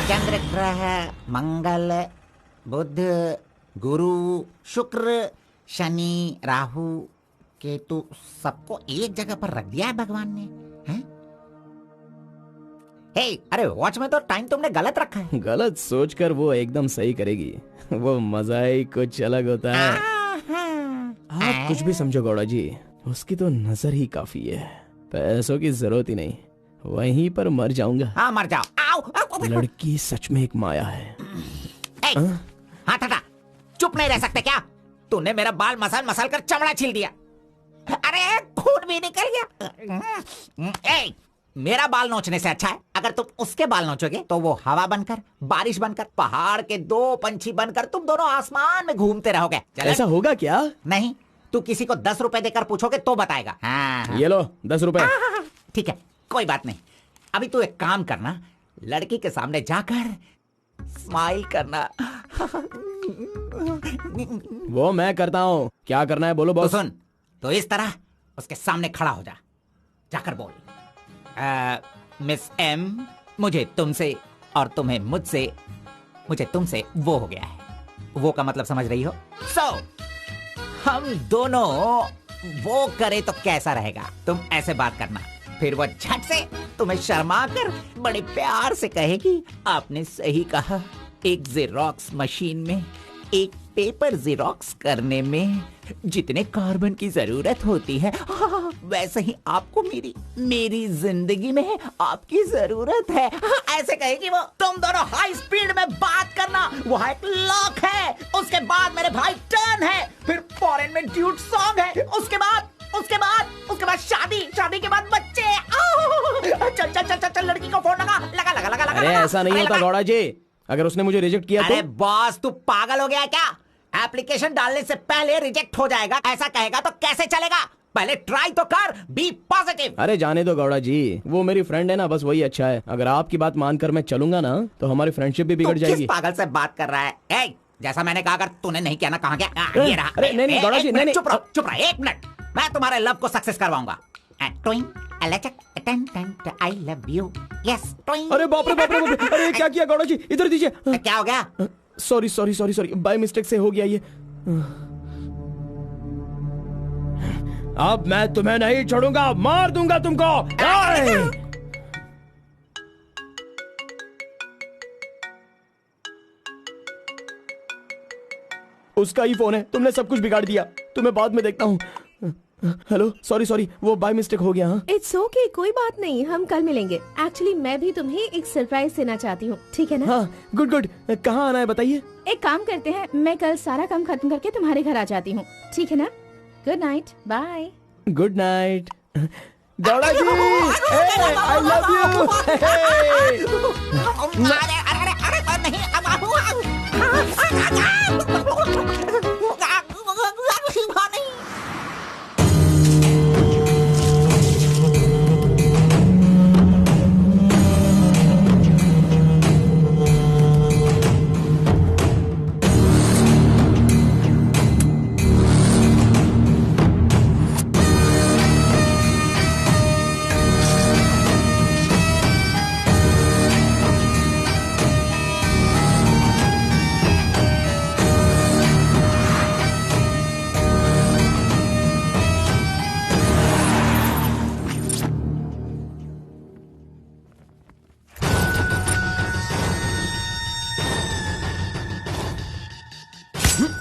चंद्र ग्रह, मंगल, बुध, गुरु, शुक्र, शनि, राहु, केतु, सबको एक जगह पर रख दिया है भगवान ने, हैं? हे, अरे वॉच में तो टाइम तुमने गलत रखा है। गलत सोचकर वो एकदम सही करेगी। वो मजा ही कुछ अलग होता है। आप कुछ भी समझो गौड़ा जी, उसकी तो नजर ही काफी है, पैसों की जरूरत ही नहीं, वहीं पर मर जाऊंगा। हाँ मर जाओ। आओ, आओ, लड़की सच में एक माया है। हाँ टाटा, चुप नहीं रह सकते क्या? तूने मेरा बाल मसल मसल कर चमड़ा छील दिया। अरे खून भी निकल गया। मेरा बाल नोचने से अच्छा है अगर तुम उसके बाल नोचोगे तो वो हवा बनकर, बारिश बनकर, पहाड़ के 2 पंछी बनकर तुम दोनों आसमान में घूमते रहोगे। ऐसा होगा क्या? नहीं, तू किसी को 10 रुपए देकर पूछोगे तो बताएगा। हाँ। ये लो 10 रुपए। ठीक है, कोई बात नहीं। अभी तू एक काम करना, लड़की के सामने जाकर स्माइल करना। वो मैं करता हूँ, क्या करना है बोलो बॉस। तो सुन, तो इस तरह उसके सामने खड़ा हो जा, जाकर बोल, मिस एम, मुझे तुमसे और तुम्हें मुझसे, मुझे तुमसे वो हो गया है। वो का मतलब समझ रही हो? हम दोनों वो करे तो कैसा रहेगा? तुम ऐसे बात करना, फिर वो झट से तुम्हें शर्मा कर बड़े प्यार से कहेगी, आपने सही कहा, एक जेरोक्स मशीन में एक पेपर जेरोक्स करने में जितने कार्बन की जरूरत होती है, वैसे ही आपको मेरी जिंदगी में आपकी जरूरत है। ऐसे कहेगी वो। तुम दोनों हाई स्पीड में बात करना, वहाँ एक लॉक है, उसके बाद मेरे भाई टर्न है, फिर फॉरेन में ड्यूट सॉन्ग है, उसके बाद शादी के बाद बच्चे। चल लड़की को फोन लगा। अरे ऐसा नहीं होता गौड़ा जी, अगर उसने मुझे रिजेक्ट किया अरे तो? बॉस तू पागल हो गया है क्या? एप्लीकेशन डालने से पहले रिजेक्ट हो जाएगा, ऐसा कहेगा तो कैसे चलेगा? पहले ट्राई तो कर, बी पॉजिटिव। अरे जाने दो गौड़ा जी, वो मेरी फ्रेंड है ना, बस वही अच्छा है। अगर आपकी बात मानकर मैं चलूंगा ना तो हमारी फ्रेंडशिप भी बिगड़ जाएगी। किस पागल से बात कर रहा है? जैसा मैंने कहा, अगर तूने नहीं किया ना, कहाँ गया? ये रहा। अरे नहीं गौड़ा जी, नहीं। चुप रहो 1 मिनट, मैं तुम्हारे लव को सक्सेस करवाऊंगा। I love you. Yes. अरे बाप रे, अरे क्या किया गौड़ा जी, इधर दीजिए। क्या हो गया? सॉरी, बाय मिस्टेक से हो गया ये। अब मैं तुम्हें नहीं छोड़ूंगा, मार दूंगा तुमको। उसका ही फोन है, तुमने सब कुछ बिगाड़ दिया। तुम्हें बाद में देखता हूँ। हेलो, सॉरी, वो बाय मिस्टेक हो गया। इट्स ओके, कोई बात नहीं, हम कल मिलेंगे। एक्चुअली मैं भी तुम्हें एक सरप्राइज देना चाहती हूँ, ठीक है ना? हाँ, गुड। कहाँ आना है बताइए? एक काम करते हैं, मैं कल सारा काम खत्म करके तुम्हारे घर आ जाती हूँ, ठीक है ना? Good night, bye. Good night Gowda ji, I love you.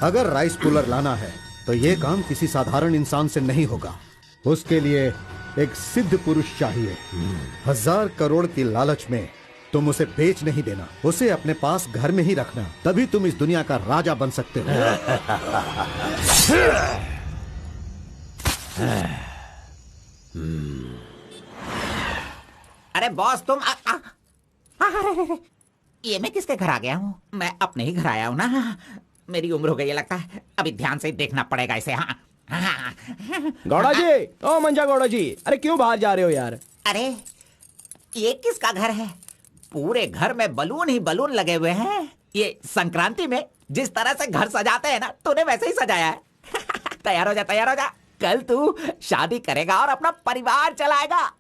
अगर राइस कूलर लाना है तो यह काम किसी साधारण इंसान से नहीं होगा। उसके लिए एक सिद्ध पुरुष चाहिए। 1000 करोड़ की लालच में तुम उसे बेच नहीं देना, उसे अपने पास घर में ही रखना, तभी तुम इस दुनिया का राजा बन सकते हो। अरे बॉस तुम ये मैं किसके घर आ गया हूँ? मैं अपने ही घर आया हूँ ना। मेरी उम्र हो गई है लगता है, अभी ध्यान से देखना पड़ेगा इसे। हाँ गौड़ा जी, ओ मंजा गौड़ा जी, अरे क्यों बाहर जा रहे हो यार? अरे ये किसका घर है? पूरे घर में बलून ही बलून लगे हुए हैं। ये संक्रांति में जिस तरह से घर सजाते हैं ना, तूने वैसे ही सजाया है। तैयार हो जा, कल तू शादी करेगा और अपना परिवार चलाएगा।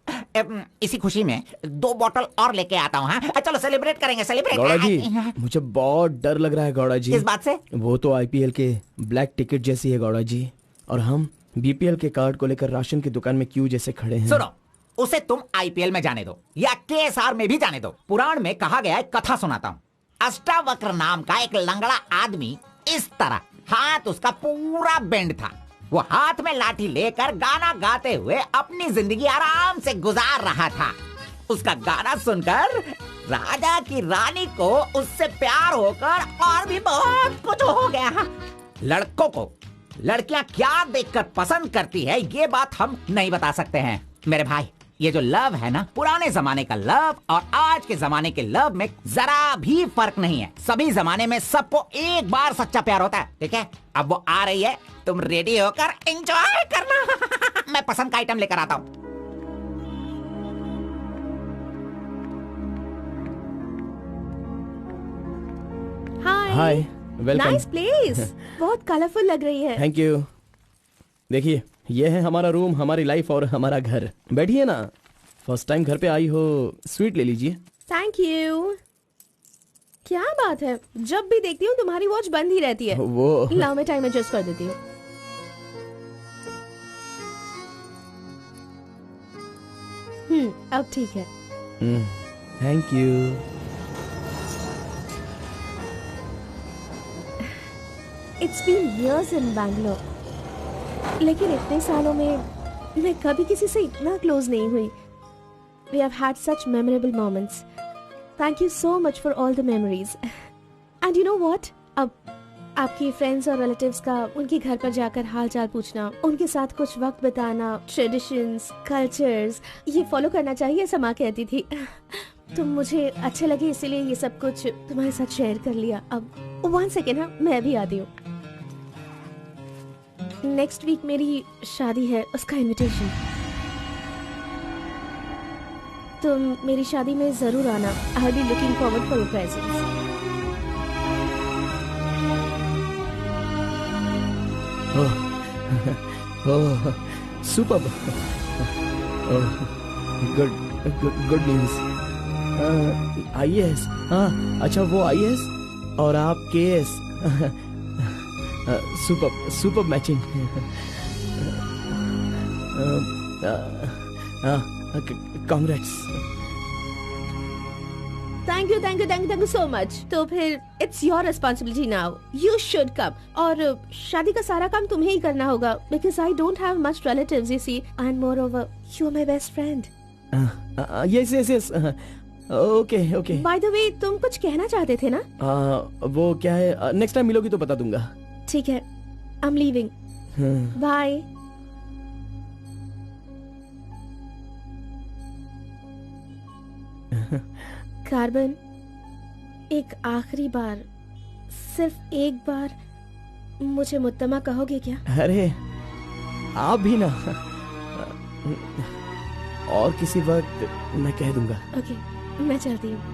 इसी खुशी में 2 बॉटल और लेके आता हूँ। हाँ चलो सेलिब्रेट करेंगे, सेलिब्रेट। गौड़ा जी मुझे बहुत डर लग रहा है गौड़ा जी। किस बात से? वो तो IPL के ब्लैक टिकट जैसी है गौड़ा जी, और हम BPL के कार्ड को लेकर राशन की दुकान में क्यू जैसे खड़े हैं। सुनो, उसे तुम आईपीएल में जाने दो या केएसआर में भी जाने दो। पुराण में कहा गया है, कथा सुनाता हूँ। अष्टावक्र नाम का एक लंगड़ा आदमी, इस तरह हाथ उसका पूरा बेंड था। वो हाथ में लाठी लेकर गाना गाते हुए अपनी जिंदगी आराम से गुजार रहा था। उसका गाना सुनकर राजा की रानी को उससे प्यार होकर और भी बहुत कुछ हो गया। लड़कों को लड़कियां क्या देखकर पसंद करती है ये बात हम नहीं बता सकते हैं मेरे भाई। ये जो लव है ना, पुराने जमाने का लव और आज के जमाने के लव में जरा भी फर्क नहीं है। सभी जमाने में सबको एक बार सच्चा प्यार होता है, ठीक है। अब वो आ रही है, तुम रेडी होकर एंजॉय करना। मैं पसंद का आइटम लेकर आता हूँ। हाय, वेलकम। नाइस प्लेस, बहुत कलरफुल लग रही है। Thank you. देखिए, ये है हमारा रूम, हमारी लाइफ और हमारा घर। बैठिए ना, फर्स्ट टाइम घर पे आई हो, स्वीट ले लीजिए। Thank you. क्या बात है, जब भी देखती हूँ तुम्हारी वॉच बंद ही रहती है। वो लाओ मैं टाइम एडजस्ट कर देती हूँ। अब ठीक है। Thank you. It's been years in Bangalore, लेकिन इतने सालों में मैं कभी किसी से इतना क्लोज नहीं हुई। We have had such memorable moments. Thank you so much for all the memories. And you know what? अब आपकी फ्रेंड्स और रिलेटिव्स का उनके घर पर जाकर हाल चाल पूछना, उनके साथ कुछ वक्त बिताना, ट्रेडिशंस, कल्चर्स, ये फॉलो करना चाहिए, ऐसा माँ कहती थी। तुम मुझे अच्छे लगे इसीलिए ये सब कुछ तुम्हारे साथ शेयर कर लिया। अब 1 सेकेंड, हाँ, मैं भी आती हूँ। नेक्स्ट वीक मेरी शादी है, उसका इनविटेशन। तुम मेरी शादी में जरूर आना। I will be looking forward for your presence. Oh, superb. Good news. IAS, हाँ, अच्छा वो IAS और आप KS। Super matching. Congrats. Thank you so much. तो फिर it's your responsibility now, you should come. और शादी का सारा काम तुम्हें ही करना होगा, because I don't have much relatives, you see, and moreover you are my best friend. Yes. Okay. By the वे, तुम कुछ कहना चाहते थे ना? वो क्या है, नेक्स्ट टाइम मिलोगी तो बता दूंगा। ठीक है, I am leaving. Bye. Carbon, एक आखिरी बार, सिर्फ एक बार मुझे मुत्तमा कहोगे क्या? अरे आप भी ना, और किसी वक्त मैं कह दूंगा। ओके, मैं चलती हूँ।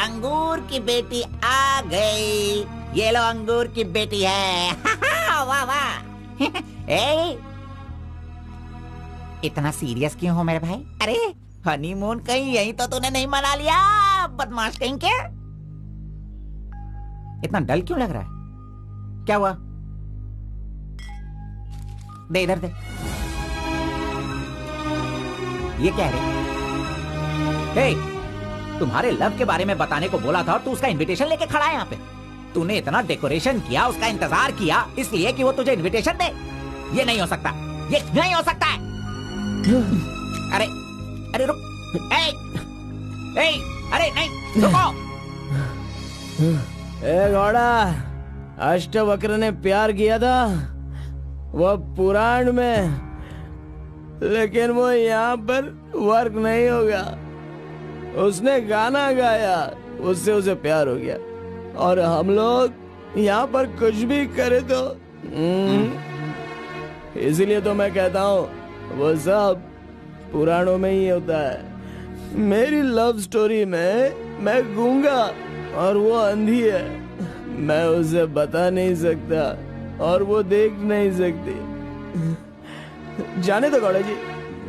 अंगूर की बेटी आ गई। ये लो, अंगूर की बेटी है। वाह वाह। ए, इतना सीरियस क्यों हो मेरे भाई? अरे हनीमून कहीं यहीं तो तूने नहीं मना लिया, बदमाश कहीं के। इतना डल क्यों लग रहा है? क्या हुआ? दे इधर दे। ये क्या है? हे, तुम्हारे लव के बारे में बताने को बोला था और तू उसका इनविटेशन लेके खड़ा है यहाँ पे। तूने इतना डेकोरेशन किया, उसका इंतजार किया इसलिए कि वो तुझे इनविटेशन दे। ये नहीं हो सकता, ये नहीं हो सकता है। अरे अरे रुक। अरे नहीं, रुको। ए घोड़ा, अष्टवक्र ने प्यार किया था वो पुराण में, लेकिन वो यहाँ पर वर्क नहीं होगा। उसने गाना गाया, उससे उसे प्यार हो गया, और हम लोग यहाँ पर कुछ भी करे तो इसीलिए तो मैं कहता हूँ वो सब पुराणों में ही होता है। मेरी लव स्टोरी में मैं गूंगा और वो अंधी है। मैं उसे बता नहीं सकता और वो देख नहीं सकती। जाने दो गौड़ा जी,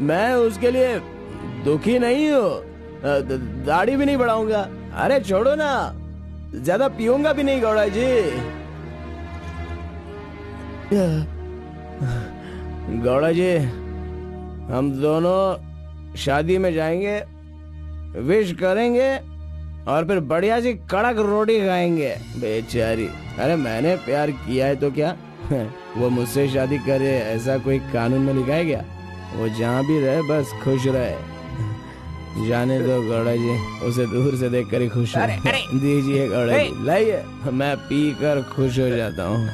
मैं उसके लिए दुखी नहीं हूँ, दाढ़ी भी नहीं बढ़ाऊंगा। अरे छोड़ो ना, ज्यादा पीऊंगा भी नहीं गौड़ा जी। गौड़ा जी, हम दोनों शादी में जाएंगे, विश करेंगे और फिर बढ़िया सी कड़क रोटी खाएंगे। बेचारी, अरे मैंने प्यार किया है तो क्या वो मुझसे शादी करे ऐसा कोई कानून में लिखा है क्या? वो जहाँ भी रहे बस खुश रहे। जाने दो गौड़ा जी, उसे दूर से देखकर ही खुश हूँ। दीजिए गौड़ा जी, लाइए, मैं पी कर खुश हो जाता हूँ।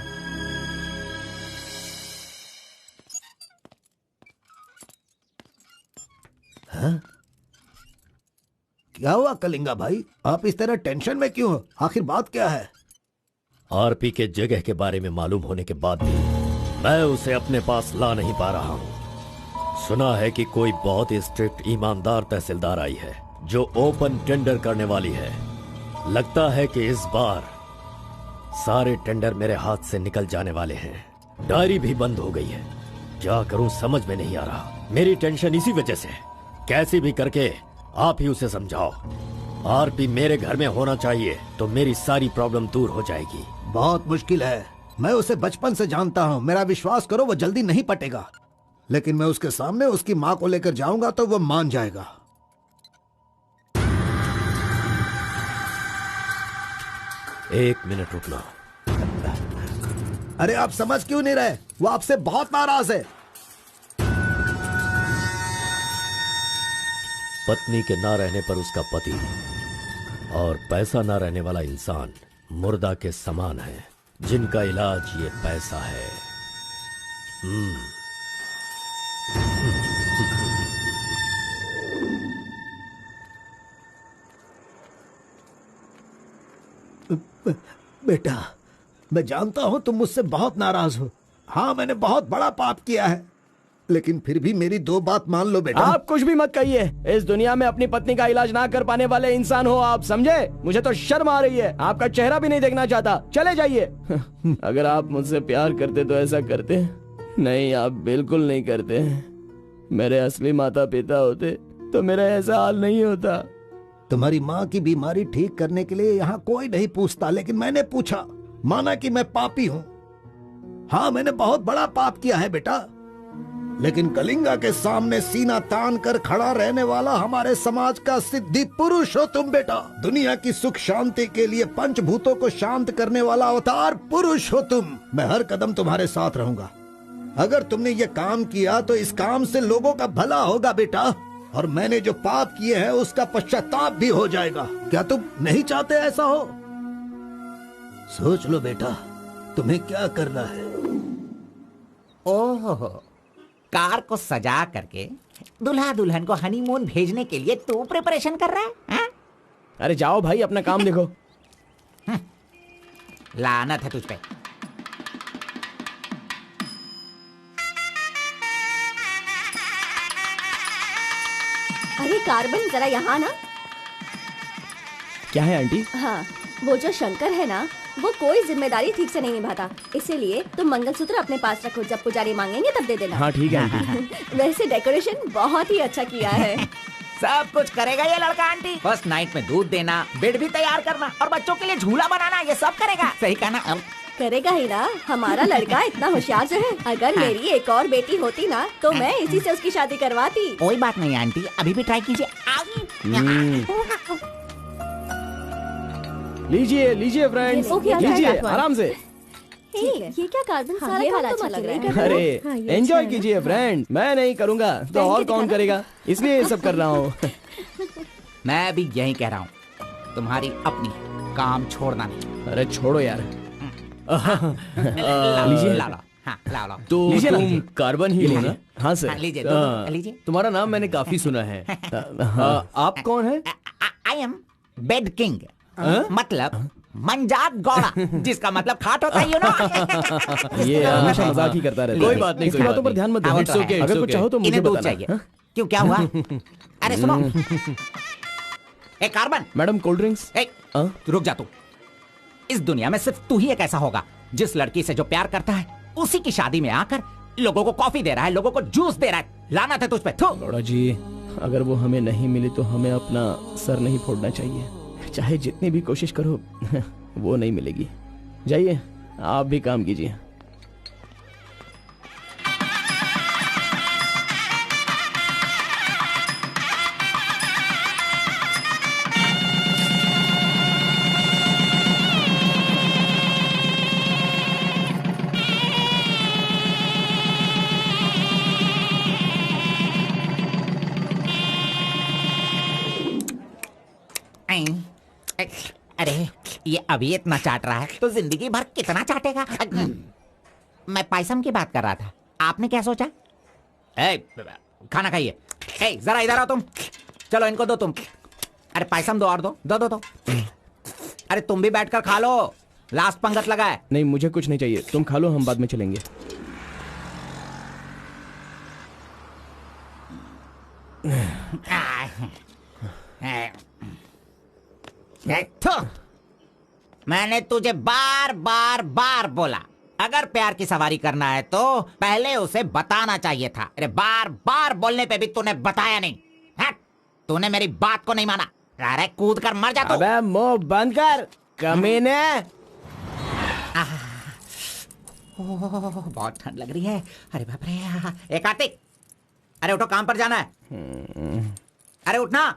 क्या हुआ कलिंगा भाई, आप इस तरह टेंशन में क्यों हो? आखिर बात क्या है? आरपी के जगह के बारे में मालूम होने के बाद भी मैं उसे अपने पास ला नहीं पा रहा हूँ। सुना है कि कोई बहुत ही स्ट्रिक्ट ईमानदार तहसीलदार आई है जो ओपन टेंडर करने वाली है। लगता है कि इस बार सारे टेंडर मेरे हाथ से निकल जाने वाले हैं। डायरी भी बंद हो गई है, क्या करूं समझ में नहीं आ रहा। मेरी टेंशन इसी वजह से। कैसी भी करके आप ही उसे समझाओ। आरपी मेरे घर में होना चाहिए तो मेरी सारी प्रॉब्लम दूर हो जाएगी। बहुत मुश्किल है, मैं उसे बचपन से जानता हूँ। मेरा विश्वास करो, वो जल्दी नहीं पटेगा। लेकिन मैं उसके सामने उसकी माँ को लेकर जाऊंगा तो वो मान जाएगा। एक मिनट रुकना। अरे आप समझ क्यों नहीं रहे? वो आपसे बहुत नाराज है। पत्नी के ना रहने पर उसका पति और पैसा ना रहने वाला इंसान मुर्दा के समान है, जिनका इलाज ये पैसा है। बेटा, मैं जानता हूं तुम मुझसे बहुत नाराज हो। हाँ, मैंने बहुत बड़ा पाप किया है, लेकिन फिर भी मेरी दो बात मान लो बेटा। आप कुछ भी मत कहिए। इस दुनिया में अपनी पत्नी का इलाज ना कर पाने वाले इंसान हो आप, समझे? मुझे तो शर्म आ रही है, आपका चेहरा भी नहीं देखना चाहता। चले जाइए। अगर आप मुझसे प्यार करते तो ऐसा करते। नहीं, आप बिल्कुल नहीं करते। मेरे असली माता पिता होते तो मेरा ऐसा हाल नहीं होता। तुम्हारी माँ की बीमारी ठीक करने के लिए यहाँ कोई नहीं पूछता, लेकिन मैंने पूछा। माना कि मैं पापी हूँ। हाँ, मैंने बहुत बड़ा पाप किया है बेटा, लेकिन कलिंगा के सामने सीना तान कर खड़ा रहने वाला हमारे समाज का सिद्धि पुरुष हो तुम बेटा। दुनिया की सुख शांति के लिए पंचभूतों को शांत करने वाला अवतार पुरुष हो तुम। मैं हर कदम तुम्हारे साथ रहूंगा। अगर तुमने ये काम किया तो इस काम से लोगों का भला होगा बेटा, और मैंने जो पाप किए हैं उसका पश्चाताप भी हो जाएगा। क्या तुम नहीं चाहते ऐसा हो? सोच लो बेटा, तुम्हें क्या करना है। ओहो, कार को सजा करके दुल्हा दुल्हन को हनीमून भेजने के लिए तू प्रिपरेशन कर रहा है, हा? अरे जाओ भाई, अपना काम देखो। लानत है तुझ पे। अरे कार्बन, जरा यहाँ ना। क्या है आंटी? हाँ, वो जो शंकर है ना, वो कोई जिम्मेदारी ठीक से नहीं निभाता। इसीलिए तुम मंगलसूत्र अपने पास रखो, जब पुजारी मांगेंगे तब दे देना। हाँ ठीक है आंटी। वैसे डेकोरेशन बहुत ही अच्छा किया है। सब कुछ करेगा ये लड़का आंटी। फर्स्ट नाइट में दूध देना, बेड भी तैयार करना और बच्चों के लिए झूला बनाना, ये सब करेगा। सही कहा ना? करेगा ही ना, हमारा लड़का इतना होशियार जो है। अगर मेरी एक और बेटी होती ना तो मैं इसी से उसकी शादी करवाती। कोई बात नहीं आंटी, अभी भी ट्राई कीजिए। लीजिए लीजिए फ्रेंड्स, लीजिए आराम से। ये क्या कार्बन, सारा ये काम वाला तो अच्छा मत लग रहा करेगा। है। अरे एंजॉय कीजिए फ्रेंड, मैं नहीं करूँगा तो और कौन करेगा, इसलिए ये सब कर रहा हूँ। मैं भी यही कह रहा हूँ, तुम्हारी अपनी काम छोड़ना नहीं। अरे छोड़ो यार। लीजिए, ला लो। हाँ, ला लो। तो लीजिए ना, तुम लीजिए। कार्बन ही हो ना? हाँ सर। हाँ, लीजिए, लीजिए। तुम्हारा नाम मैंने काफी सुना है। आप कौन है? आई एम बेड किंग, मतलब मंजात गौड़ा, जिसका मतलब खाट होता है, यू नो। ये हमेशा मजाक ही करता रहता है। कोई बात नहीं, इसकी बातों पर ध्यान मत दो। It's okay, अगर कुछ चाहो तो मुझे इन्हें दूध बताना। चाहिए। क्यों, क्या हुआ? अरे सुनो, ए कार्बन। Madam cold drinks. ए, रुक जा तू। इस दुनिया में सिर्फ तू ही एक ऐसा होगा जिस लड़की से जो प्यार करता है उसी की शादी में आकर लोगों को कॉफी दे रहा है, लोगों को जूस दे रहा है। लानत है तुझ पे। थू। अरोड़ा जी, अगर वो हमें नहीं मिली तो हमें अपना सर नहीं फोड़ना चाहिए। चाहे जितनी भी कोशिश करो वो नहीं मिलेगी। जाइए, आप भी काम कीजिए। अरे ये अभी इतना चाट रहा है तो जिंदगी भर कितना चाटेगा। मैं पायसम की बात कर रहा था, आपने क्या सोचा? खाना खाइए। जरा इधर आओ तुम। चलो इनको दो तुम। अरे पायसम दो और दो दो दो दो। अरे तुम भी बैठकर खा लो, लास्ट पंगत लगा है। नहीं, मुझे कुछ नहीं चाहिए, तुम खा लो, हम बाद में चलेंगे। मैंने तुझे बार बार बार बोला, अगर प्यार की सवारी करना है तो पहले उसे बताना चाहिए था। अरे बार बार बोलने पे भी तूने बताया नहीं। तूने मेरी बात को नहीं माना। अरे कूद कर मर जा तू। अबे मुंह बंद कर कमीने। बहुत ठंड लग रही है। अरे बाप रे। कार्तिक, अरे उठो, काम पर जाना है। अरे उठना,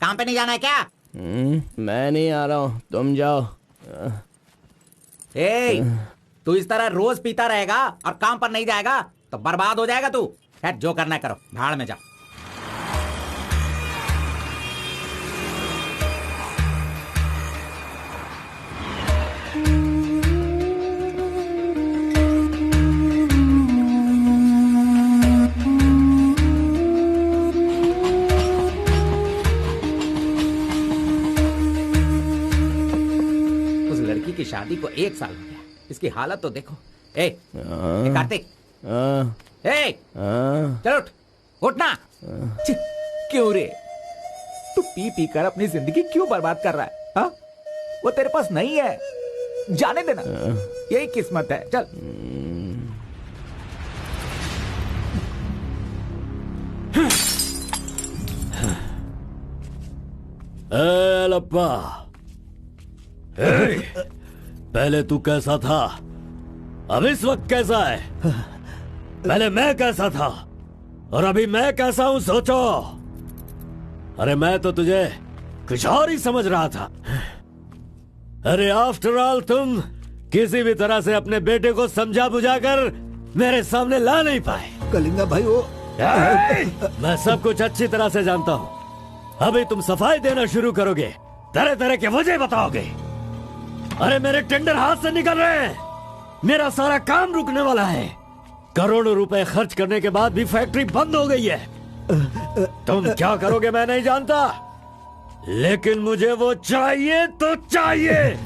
काम पे नहीं जाना है क्या? मैं नहीं आ रहा हूँ, तुम जाओ। तू इस तरह रोज पीता रहेगा और काम पर नहीं जाएगा तो बर्बाद हो जाएगा तू। जो करना है करो, भाड़ में जाओ। की शादी को 1 साल हो गया, इसकी हालत तो देखो। कार्तिक, चलो उठ, उठना। क्यों रे, तू पी पी कर अपनी जिंदगी क्यों बर्बाद कर रहा है? हा? वो तेरे पास नहीं है, जाने देना, यही किस्मत है। चल। लप्पा, पहले तू कैसा था, अब इस वक्त कैसा है? पहले मैं कैसा था और अभी मैं कैसा हूं, सोचो। अरे मैं तो तुझे कुछ और ही समझ रहा था। अरे आफ्टर ऑल तुम किसी भी तरह से अपने बेटे को समझा बुझाकर मेरे सामने ला नहीं पाए। कलिंगा भाई, वो मैं सब कुछ अच्छी तरह से जानता हूँ। अभी तुम सफाई देना शुरू करोगे, तरह तरह के वजह बताओगे। अरे मेरे टेंडर हाथ से निकल रहे हैं, मेरा सारा काम रुकने वाला है। करोड़ों रुपए खर्च करने के बाद भी फैक्ट्री बंद हो गई है। तुम क्या करोगे मैं नहीं जानता, लेकिन मुझे वो चाहिए तो चाहिए।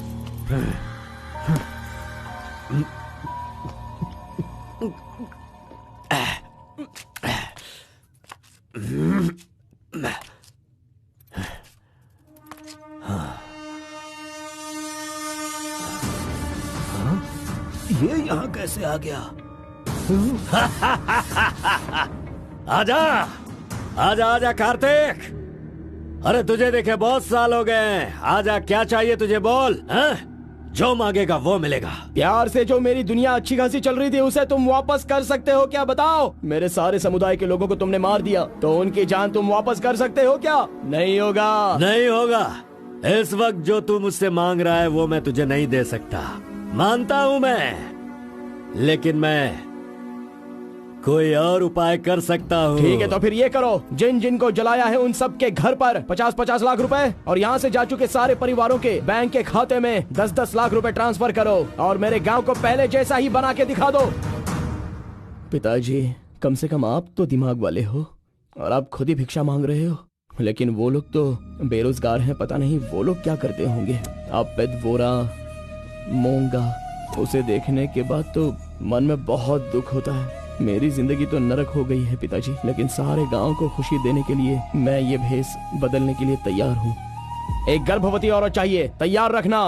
ये यहाँ कैसे आ गया? आजा आजा आजा कार्तिक, अरे तुझे देखे बहुत साल हो गए। आजा, क्या चाहिए तुझे, बोल। जो मांगेगा वो मिलेगा। प्यार से जो मेरी दुनिया अच्छी खासी चल रही थी उसे तुम वापस कर सकते हो क्या, बताओ? मेरे सारे समुदाय के लोगों को तुमने मार दिया तो उनकी जान तुम वापस कर सकते हो क्या? नहीं होगा। नहीं होगा। इस वक्त जो तू मुझसे मांग रहा है वो मैं तुझे नहीं दे सकता, मानता हूं मैं, लेकिन मैं कोई और उपाय कर सकता हूँ। ठीक है, तो फिर ये करो, जिन जिन को जलाया है उन सब के घर पर 50-50 लाख रुपए और यहाँ से जा चुके सारे परिवारों के बैंक के खाते में 10-10 लाख रुपए ट्रांसफर करो और मेरे गांव को पहले जैसा ही बना के दिखा दो। पिताजी, कम से कम आप तो दिमाग वाले हो और आप खुद ही भिक्षा मांग रहे हो, लेकिन वो लोग तो बेरोजगार हैं, पता नहीं वो लोग क्या करते होंगे। आप पेदवोरा मोंगा, उसे देखने के बाद तो मन में बहुत दुख होता है। मेरी जिंदगी तो नरक हो गई है पिताजी, लेकिन सारे गांव को खुशी देने के लिए मैं ये भेष बदलने के लिए तैयार हूँ। एक गर्भवती औरत चाहिए, तैयार रखना।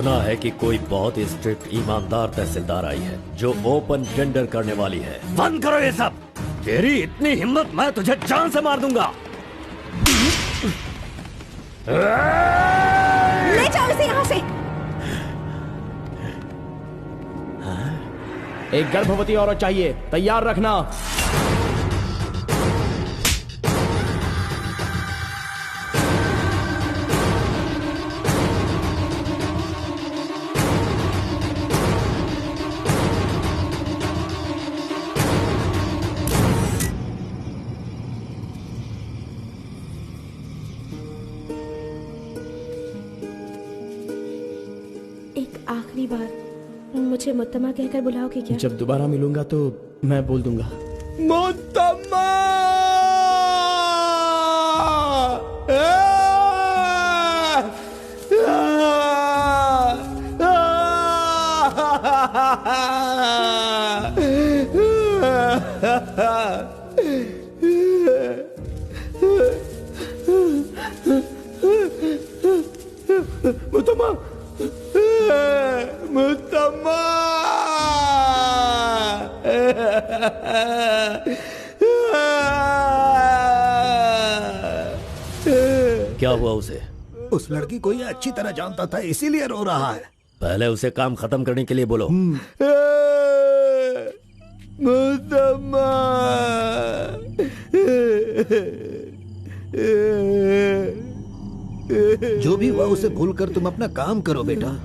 सुना है कि कोई बहुत ही स्ट्रिक्ट ईमानदार तहसीलदार आई है जो ओपन टेंडर करने वाली है। बंद करो ये सब। तेरी इतनी हिम्मत, मैं तुझे जान से मार दूंगा। ले जाओ इसे यहाँ से। एक गर्भवती औरत चाहिए, तैयार रखना। एक आखिरी बार मुझे मुत्तमा कहकर बुलाओगे क्या? जब दोबारा मिलूंगा तो मैं बोल दूंगा। मुत्तमा! मुत्तमा! मुत्तमा! क्या हुआ उसे? उस लड़की को ये अच्छी तरह जानता था, इसीलिए रो रहा है। पहले उसे काम खत्म करने के लिए बोलो। मुत्तमा! जो भी हुआ उसे भूलकर तुम अपना काम करो बेटा।